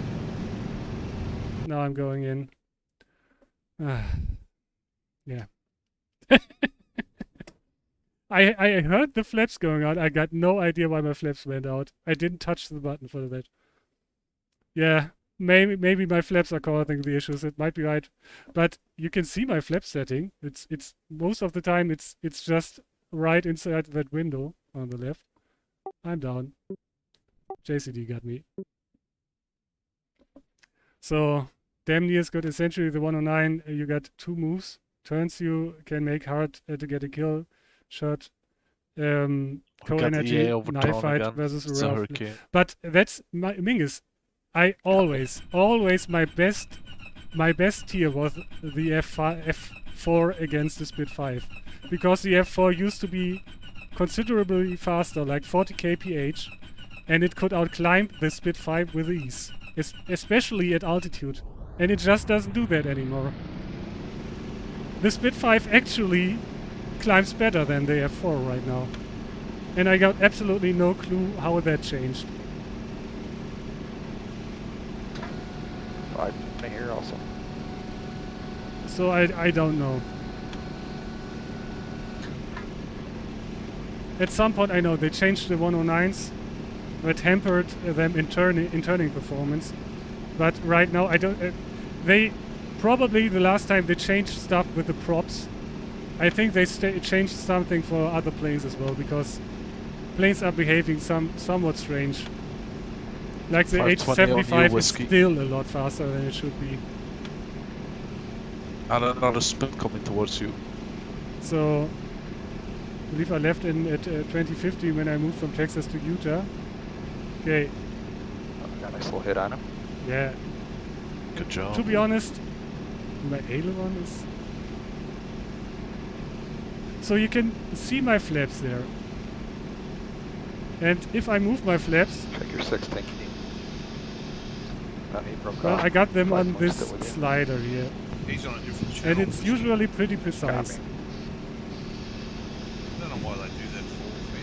Now I'm going in. Yeah. I heard the flaps going out. I got no idea why my flaps went out. I didn't touch the button for that. Yeah, maybe my flaps are causing the issues. It might be right, but you can see my flap setting. It's most of the time it's just right inside that window on the left. I'm down. JCD got me. So damn near as good. Essentially, the 109, you got 2 moves turns you can make hard to get a kill shot. We got Co-energy EA over knife town fight again. versus It's a Ralph. hurricane. But that's my Mingus. I always my best tier was the F4 against the Spit 5, because the F4 used to be considerably faster, like 40 kph, and it could outclimb the Spit 5 with ease, especially at altitude. And it just doesn't do that anymore. The Spit 5 actually climbs better than the F4 right now. And I got absolutely no clue how that changed. I'm here also. So I don't know. At some point I know they changed the 109s that hampered them in turning performance. But right now I don't... they probably the last time they changed stuff with the props, I think they changed something for other planes as well, because planes are behaving somewhat strange. Like the 520 on you, H75 is whiskey. still a lot faster than it should be. And another spit coming towards you. So, I believe I left in at 2050 when I moved from Texas to Utah. Okay, Got a nice little hit on him. yeah. Good job. To be honest, my aileron is... So you can see my flaps there. And if I move my flaps, Check your 16. He broke well, off. I got them on 5 this still with you. slider here. He's on a different channel. And it's usually pretty precise. Copy. I don't know why they do that for me.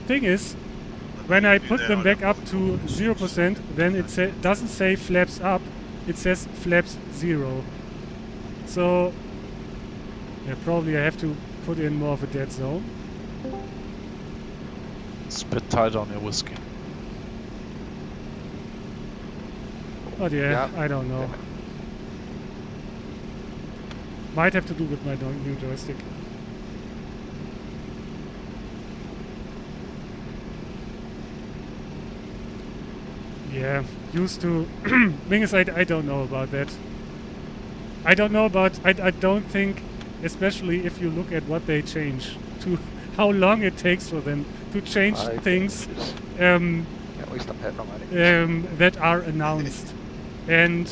Thing is, when I put them back up to 0%, then it doesn't say flaps up, it says flaps 0. So, yeah, probably I have to put in more of a dead zone. Spit tight on your whiskey. But yeah, Yeah. I don't know. Might have to do with my new joystick. Yeah, used to... Mingus, I don't know about that. I don't know about... I don't think, especially if you look at what they change, to how long it takes for them to change I things think just- um, At least I'm hitting them. that are announced. And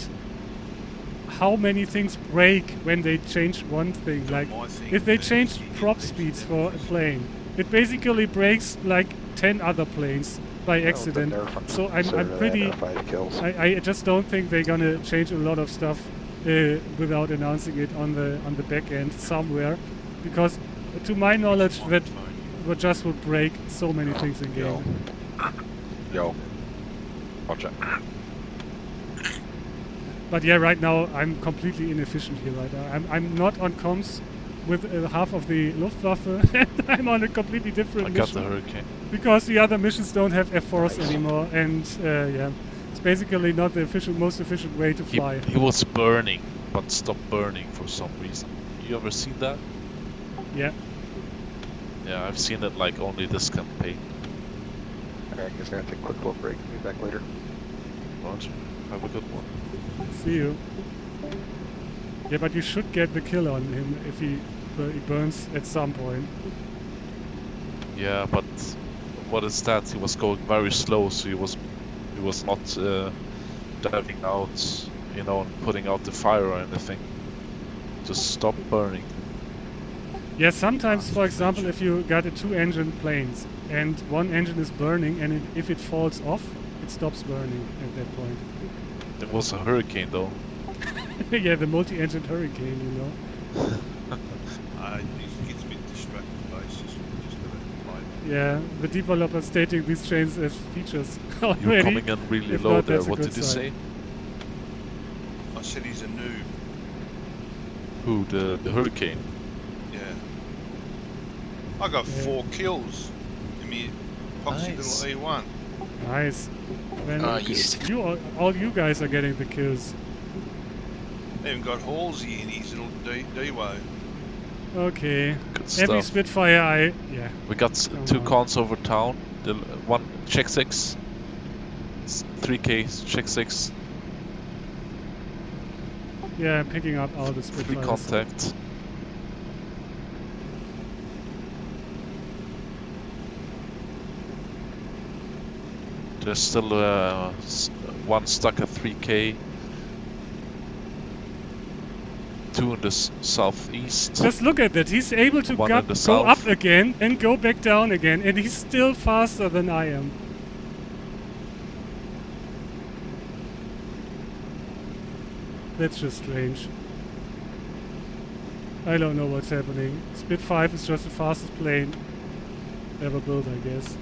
how many things break when they change one thing. Like, My thing, if they that change you prop get speeds them for a plane, it basically breaks like 10 other planes by accident. So I'm pretty... I just don't think they're gonna change a lot of stuff without announcing it on the back end somewhere, because to my knowledge that just would break so many things in game. Yo. Watch it. But yeah, right now I'm completely inefficient here right now. I'm not on comms with half of the Luftwaffe, and I'm on a completely different I got mission. the hurricane. Because the other missions don't have F4s Nice. anymore, and yeah, it's basically not the most efficient way to fly. He was burning, but stopped burning for some reason. You ever seen that? Yeah. Yeah, I've seen it like only this campaign. Alright, I guess I'm gonna take a quick little break. Be back later. Roger. Have a good one. See you. Yeah, but you should get the kill on him if he burns at some point. Yeah, but what is that? He was going very slow, so he was not diving out, you know, and putting out the fire or anything. Just stop burning. Yeah, sometimes, for example, if you got a 2-engine planes and one engine is burning, and if it falls off, it stops burning at that point. It was a hurricane though. Yeah, the multi-engine hurricane, you know. He gets a bit distracted by it, just gotta play. Yeah, the developer stating these trains as features You're already. coming in really If low not, there. that's a What good did you sign. say? I said he's a noob. Who? The hurricane? Yeah. I got Yeah. 4 kills in me poxy Nice. little E1. Nice. Then yes. all you guys are getting the kills. Even got Halsey in his little D-Wo. Okay. Good Every stuff. Spitfire, yeah. We got Come 2 on. cons over town. The one check 6. 3K check 6. Yeah, I'm picking up all the Free Spitfires. contact. There's still one stuck at 3k. Two in the southeast. Just look at that. He's able to One in the go up south. again and go back down again, and he's still faster than I am. That's just strange. I don't know what's happening. Spit 5 is just the fastest plane ever built, I guess.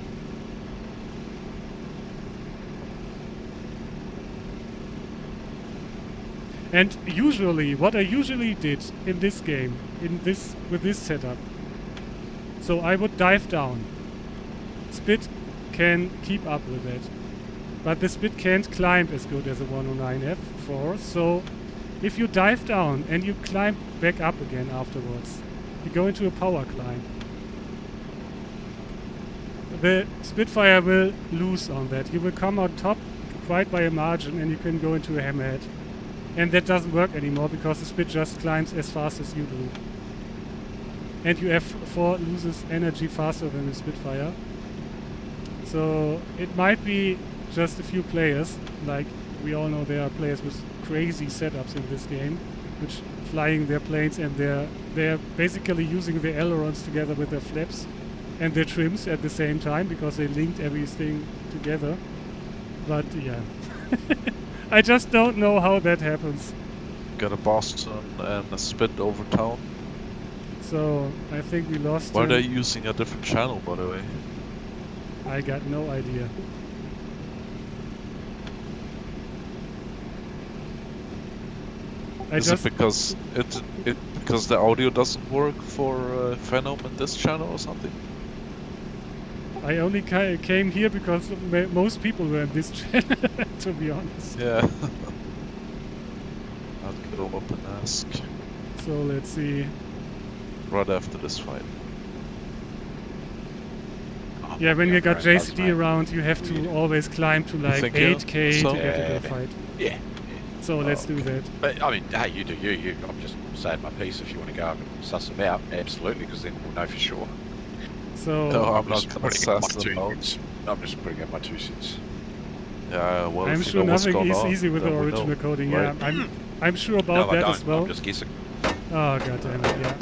And usually, what I usually did in this game, with this setup, so I would dive down. Spit can keep up with it, but the Spit can't climb as good as a 109F4. So if you dive down and you climb back up again afterwards, you go into a power climb. The Spitfire will lose on that. You will come on top quite by a margin, and you can go into a hammerhead. And that doesn't work anymore because the Spit just climbs as fast as you do. And your F4 loses energy faster than the Spitfire. So it might be just a few players. Like, we all know there are players with crazy setups in this game, which flying their planes, and they're basically using their ailerons together with their flaps and their trims at the same time because they linked everything together. But yeah. I just don't know how that happens. Got a Boston and a Spit over town. So I think we lost Why are him. they using a different channel, by the way? I got no idea. Is it because because the audio doesn't work for Venom in this channel or something? I only came here because most people were in this channel, to be honest. Yeah. I'll go up and ask So let's see. right after this fight. Yeah, when you got right, that's JCD fine. around, you have to always climb to like think, yeah? 8k So? to get a Yeah. good fight. Yeah. So let's do okay. that. But I mean, hey, you do you. I'm just saying my piece. If you want to go up and suss them out, absolutely, because then we'll know for sure. So No, I'm just not gonna putting in sass my them two out. cents. I'm just putting in my 2 cents. Yeah, well, I'm if you sure know what's nothing going is on, easy with the then we original know, coding. right? Yeah, I'm sure No, about I that don't. as well. I'm just guessing. Oh god damn it! Yeah,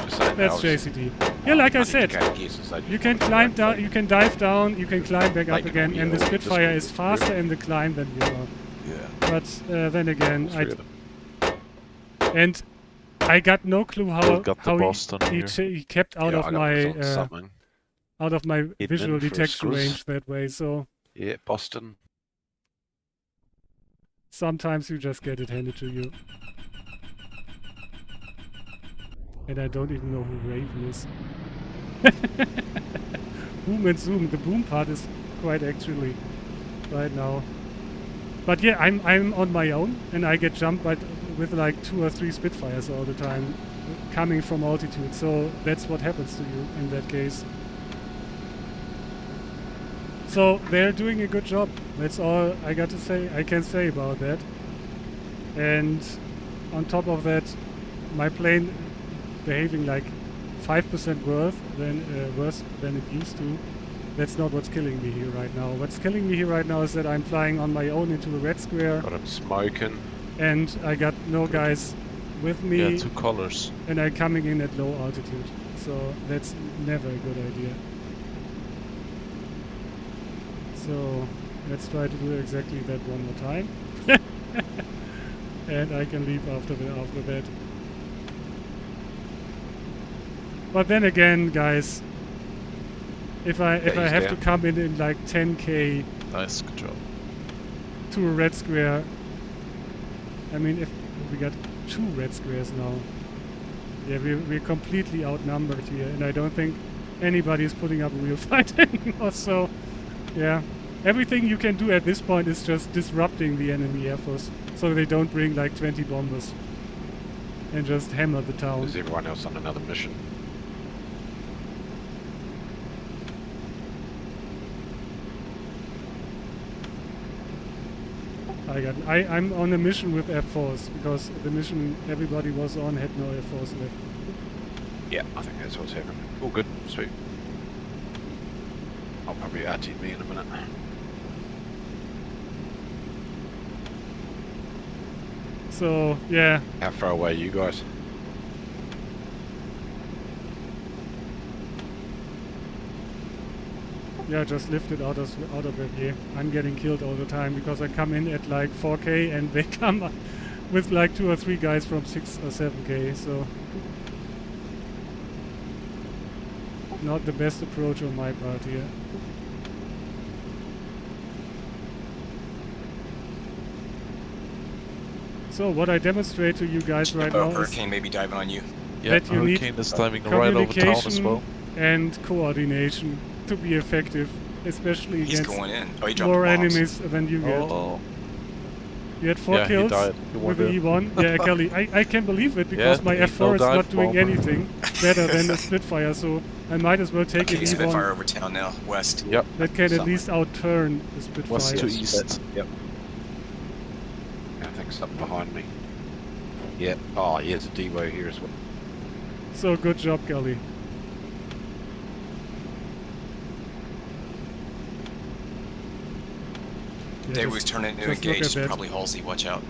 Just saying. that's JCD. Yeah, like I said, you can climb down, you can dive down, you can climb back up Like, again, and the yeah, Spitfire just- is faster in the climb than you are. Yeah. But then again, Three of them. and I got no clue how Still got the how Boston he here. he kept out Yeah, of I got my results on something. visual for detection screws. range that way. So Yeah, Boston. sometimes you just get it handed to you. And I don't even know who Raven is. Boom and zoom. The boom part is quite actually right now. But yeah, I'm on my own, and I get jumped with like 2 or 3 Spitfires all the time, coming from altitude. So that's what happens to you in that case. So they're doing a good job. That's all I got to say. I can say about that. And on top of that, my plane behaving like 5% worse than it used to. That's not what's killing me here right now. What's killing me here right now is that I'm flying on my own into the red square, Got him smoking. and I got no guys with me, Yeah, 2 colors. and I'm coming in at low altitude. So that's never a good idea. So let's try to do exactly that one more time. And I can leave after that. But then again, guys, if I he's have to down. come in like 10k Nice, good job. to a red square, I mean, if we got 2 red squares now, yeah, we're completely outnumbered here, and I don't think anybody is putting up a real fight anymore. So, yeah, everything you can do at this point is just disrupting the enemy air force, so they don't bring like 20 bombers and just hammer the town. Is everyone else on another mission? I'm on a mission with Air Force because the mission everybody was on had no Air Force left. Yeah, I think that's what's happening. All good, sweet. I'll probably RTB in a minute. So yeah, How far away are you guys? yeah, just lifted out of it. Yeah, I'm getting killed all the time because I come in at like 4K and they come up with like 2 or 3 guys from 6 or 7K. So not the best approach on my part here. So what I demonstrate to you guys right now is Hurricane may be diving on you. Yeah, that you need Hurricane is diving right over town as communication well. and coordination to be effective, especially He's against going in. Oh, he dropped more bombs. enemies than you get. Oh, You had 4 yeah, he kills died. He with the won E1. Yeah, Kelly, I can believe it because Yeah, my ain't no F4 is dive not doing bomber. anything better than a Spitfire, so I might as well take Okay, an Spitfire E1 over town now, west. Yep, that can at Something. least outturn the Spitfire. west to east. Yep. I think something behind me. Yeah. Oh, yeah, there's a Devo here as well. So good job, Kelly. Yeah, They just- was turning to just look engage. at that. Probably Halsey. Watch out.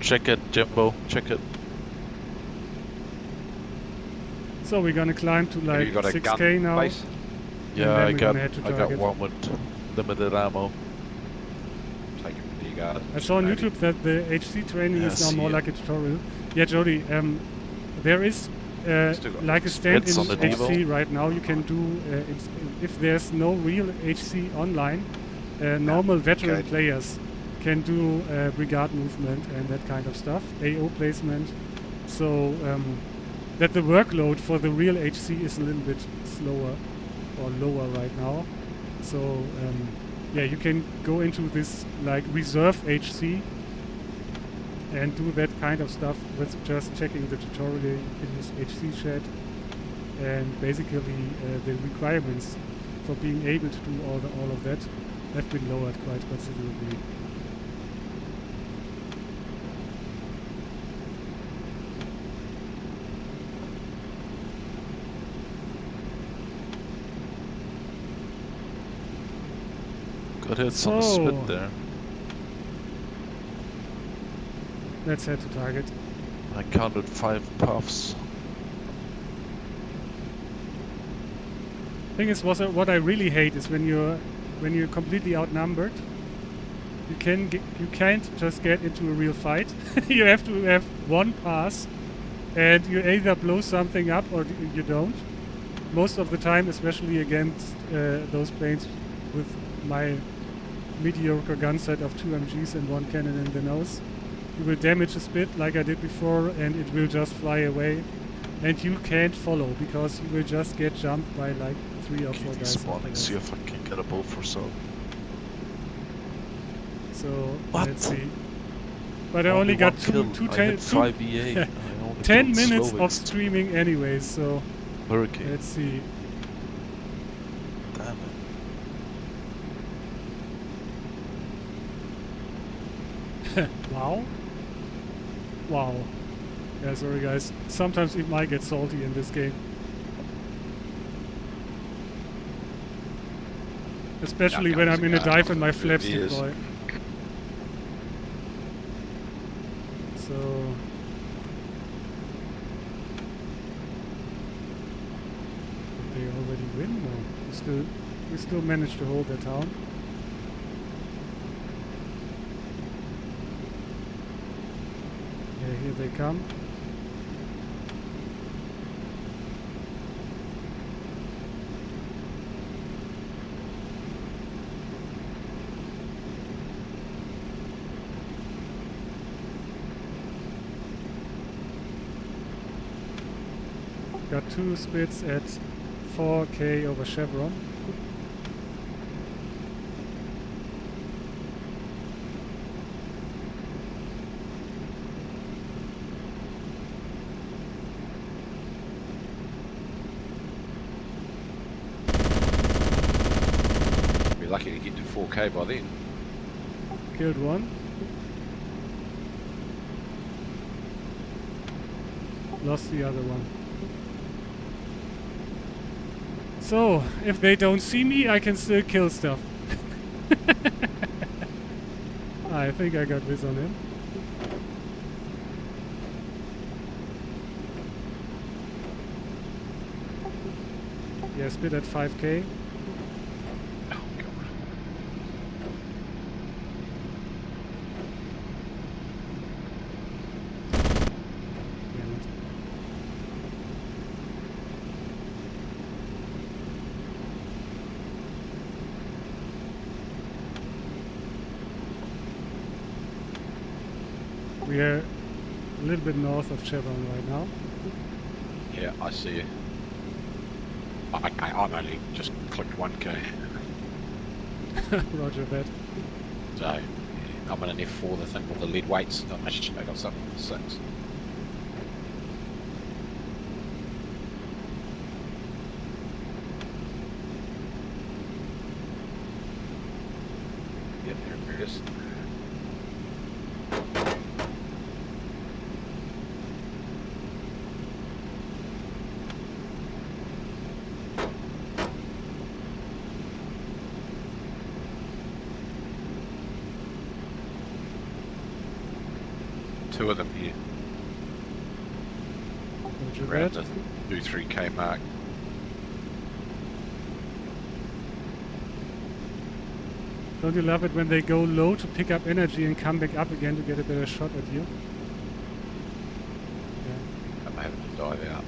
Check it, Jimbo. Check it. So we're gonna climb to Have like you got a 6K gun now. base? Yeah, then I we're got gonna head to target. one with limited ammo. Take a D guard. I saw on maybe. YouTube that the HC training Yeah, is now see more it. like a tutorial. Yeah, Jody, there is Still got like a stand Fritz in on the HC right now. You can do if there's no real HC online, normal veteran Okay. players can do brigade movement and that kind of stuff, AO placement. So that the workload for the real HC is a little bit slower or lower right now. So yeah, you can go into this like reserve HC and do that kind of stuff with just checking the tutorial. You can use HC chat, and basically the requirements for being able to do all of that have been lowered quite considerably. Got hits on the So- spit there. Let's head to target. I counted 5 puffs. Thing is, what I really hate is when you're completely outnumbered. You can't just get into a real fight. You have to have one pass, and you either blow something up or you don't. Most of the time, especially against those planes with my mediocre gun set of 2 MGs and 1 cannon in the nose, you will damage a spit like I did before, and it will just fly away. And you can't follow because you will just get jumped by like 3 or 4 Keep guys. spawning, after see that. if I can get a bow for so. So What? let's see. But I only got one kill. two I ten- hit two- 5 EA. yeah, I only 10 killed minutes Slovaks. of streaming anyways, so Hurricane. let's see. Damn it. Wow. Wow. Yeah, sorry guys. Sometimes it might get salty in this game. Especially Yeah, when guys, I'm in a guys, dive and my it flaps is. deploy. So... Did they already win? No. We still managed to hold the town. Yeah, here they come. Got 2 spits at 4K over Chevron. Be lucky to get to 4K by then. Killed 1. lost the other one. So, if they don't see me, I can still kill stuff. I think I got this on him. Yeah, split at 5k. Oh, God. Damn it. We are a little bit north of Chevron right now. Yeah, I see you. I'm only just clicked 1k. Roger that. So, yeah, I'm in an F4, the thing with the lead weights. I should I got something with 6. Yeah, there it is. Two of them here, Roger around that. the 2-3k mark. Don't you love it when they go low to pick up energy and come back up again to get a better shot at you? Yeah, I'm having to dive out.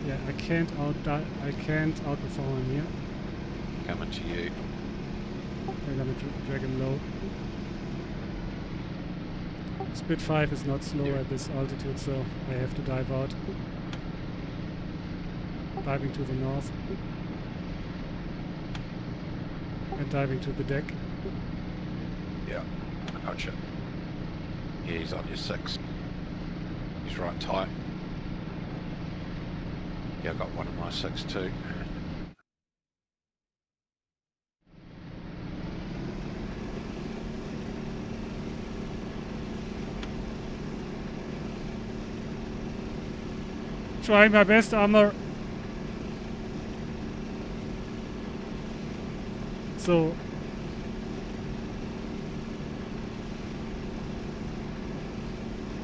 yeah. I can't outperform him here. Coming to you. I'm gonna drag him low. Spit 5 is not slow at this altitude, so I have to dive out. Diving to the north. And diving to the deck. Yeah, I gotcha. Yeah, he's on your 6. He's right tight. Yeah, I got one of my 6 too. Trying my best, armor. So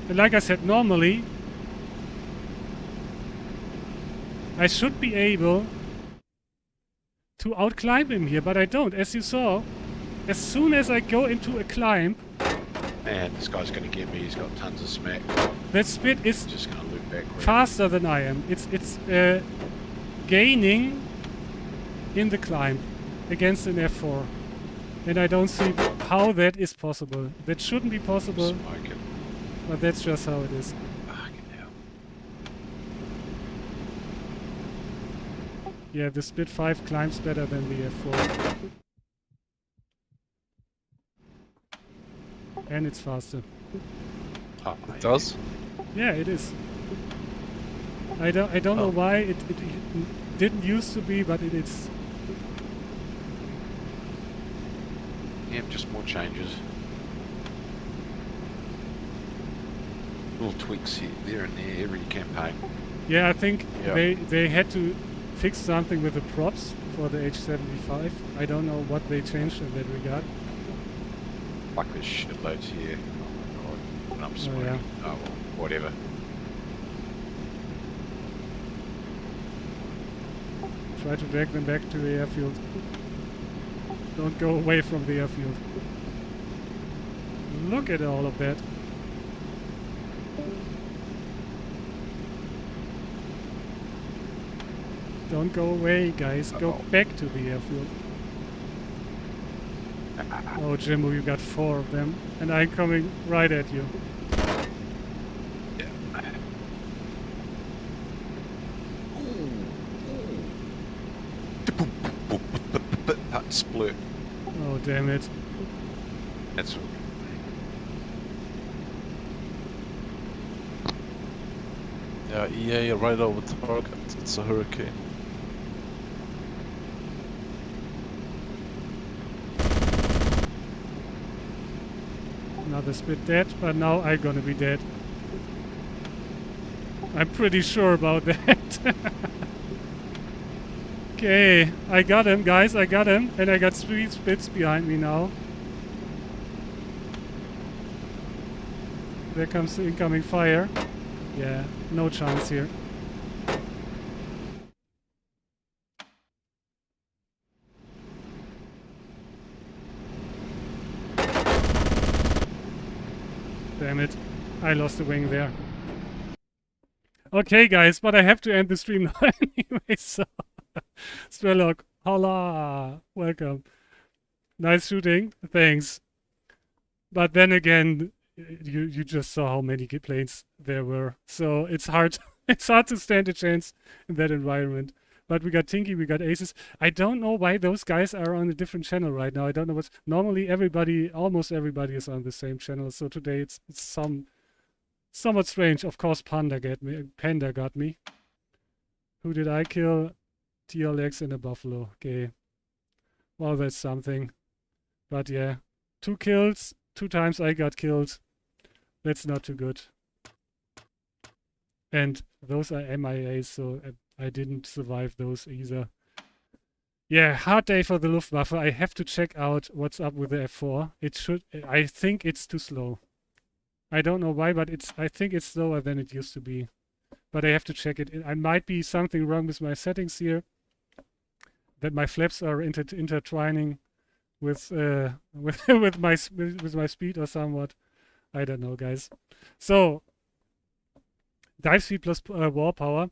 like I said, normally I should be able to outclimb him here, but I don't. As you saw, as soon as I go into a climb, And this guy's going to get me. He's got tons of smack. that spit is Just going to loop back. faster than I am. It's gaining in the climb against an F4, and I don't see how that is possible. That shouldn't be possible, Smoking. but that's just how it is. Fucking hell. Yeah, the split 5 climbs better than the F4. And it's faster. Oh, It does? Yeah, it is. I don't know Oh. why it didn't used to be, but it is. Yeah, just more changes. Little tweaks here, there and there every campaign. Yeah, I think Yeah. they had to fix something with the props for the H75. I don't know what they changed in that regard. Like there's shitloads here. Oh my god. And I'm smoking. yeah. Oh well, whatever. Try to drag them back to the airfield. Don't go away from the airfield. Look at all of that. Don't go away, guys. Go Uh-oh. back to the airfield. Oh, Jimbo, you got 4 of them. And I'm coming right at you. Yeah. Split. Oh, damn it. That's all. Yeah, EA right over target. It's a hurricane. Another split dead, but now I'm gonna be dead. I'm pretty sure about that. Okay, I got him, guys. I got him. And I got 3 spits behind me now. There comes the incoming fire. Yeah, no chance here. Damn it. I lost the wing there. Okay, guys, but I have to end the stream now anyway, so... Strelok, holla! Welcome. Nice shooting. Thanks. But then again, you just saw how many planes there were. So it's hard to stand a chance in that environment. But we got Tinky, we got Aces. I don't know why those guys are on a different channel right now. I don't know what's... Normally almost everybody is on the same channel. So today it's somewhat strange. Of course, Panda got me. Who did I kill? TLX and a Buffalo. Okay. Well, that's something. But yeah. 2 kills. 2 times I got killed. That's not too good. And those are MIAs, so I didn't survive those either. Yeah, hard day for the Luftwaffe. I have to check out what's up with the F4. I think it's too slow. I don't know why, but I think it's slower than it used to be. But I have to check it. I might be something wrong with my settings here. That my flaps are intertwining with with my speed or somewhat. I don't know, guys. So dive speed plus war power.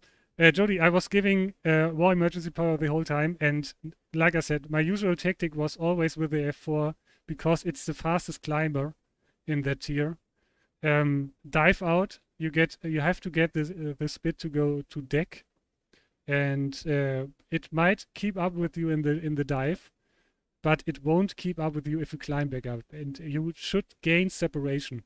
Jody, I was giving war emergency power the whole time, and like I said, my usual tactic was always with the F4 because it's the fastest climber in that tier. Dive out. You have to get the speed to go to deck, and it might keep up with you in the dive, but it won't keep up with you if you climb back up. And you should gain separation.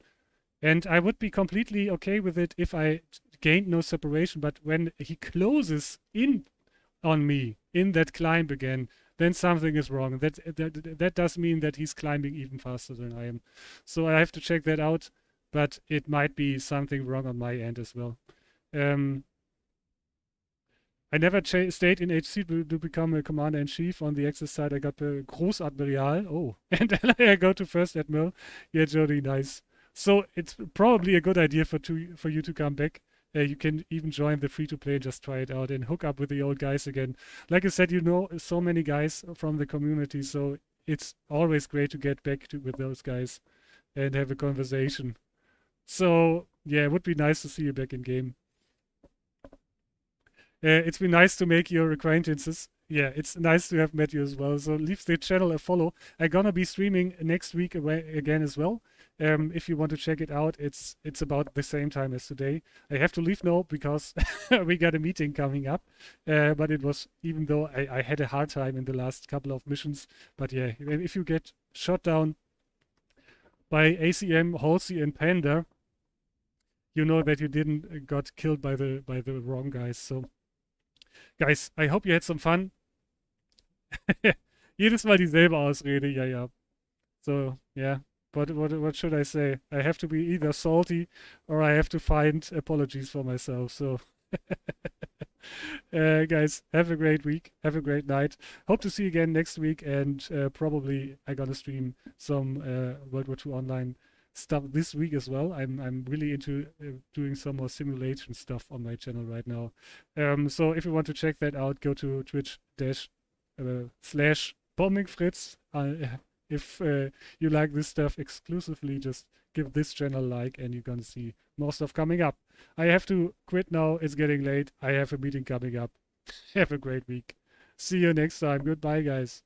And I would be completely okay with it if I gained no separation. But when he closes in on me in that climb again, then something is wrong. That does mean that he's climbing even faster than I am. So I have to check that out. But it might be something wrong on my end as well. I never stayed in HC to become a commander-in-chief. On the Axis side, I got the Großadmiral. Oh, and I go to First Admiral. Yeah, Jody, nice. So it's probably a good idea for you to come back. You can even join the free-to-play and just try it out and hook up with the old guys again. Like I said, you know so many guys from the community, so it's always great to get back with those guys and have a conversation. So, yeah, it would be nice to see you back in game. It's been nice to make your acquaintances. Yeah, it's nice to have met you as well. So leave the channel a follow. I'm gonna be streaming next week again as well. If you want to check it out, it's about the same time as today. I have to leave now because we got a meeting coming up. But it was, even though I had a hard time in the last couple of missions. But yeah, if you get shot down by ACM, Halsey, and Panda, you know that you didn't got killed by the wrong guys. So, guys, I hope you had some fun. Jedes Mal dieselbe Ausrede, ja. So, yeah. But what should I say? I have to be either salty or I have to find apologies for myself. So, guys, have a great week. Have a great night. Hope to see you again next week. And probably I'm gonna stream some World War II Online stuff this week as well. I'm really into doing some more simulation stuff on my channel right now. So if you want to check that out, go to twitch.tv/bombingfritz. If you like this stuff exclusively, just give this channel a like and you're gonna see more stuff coming up. I have to quit now. It's getting late. I have a meeting coming up. Have a great week. See you next time. Goodbye, guys.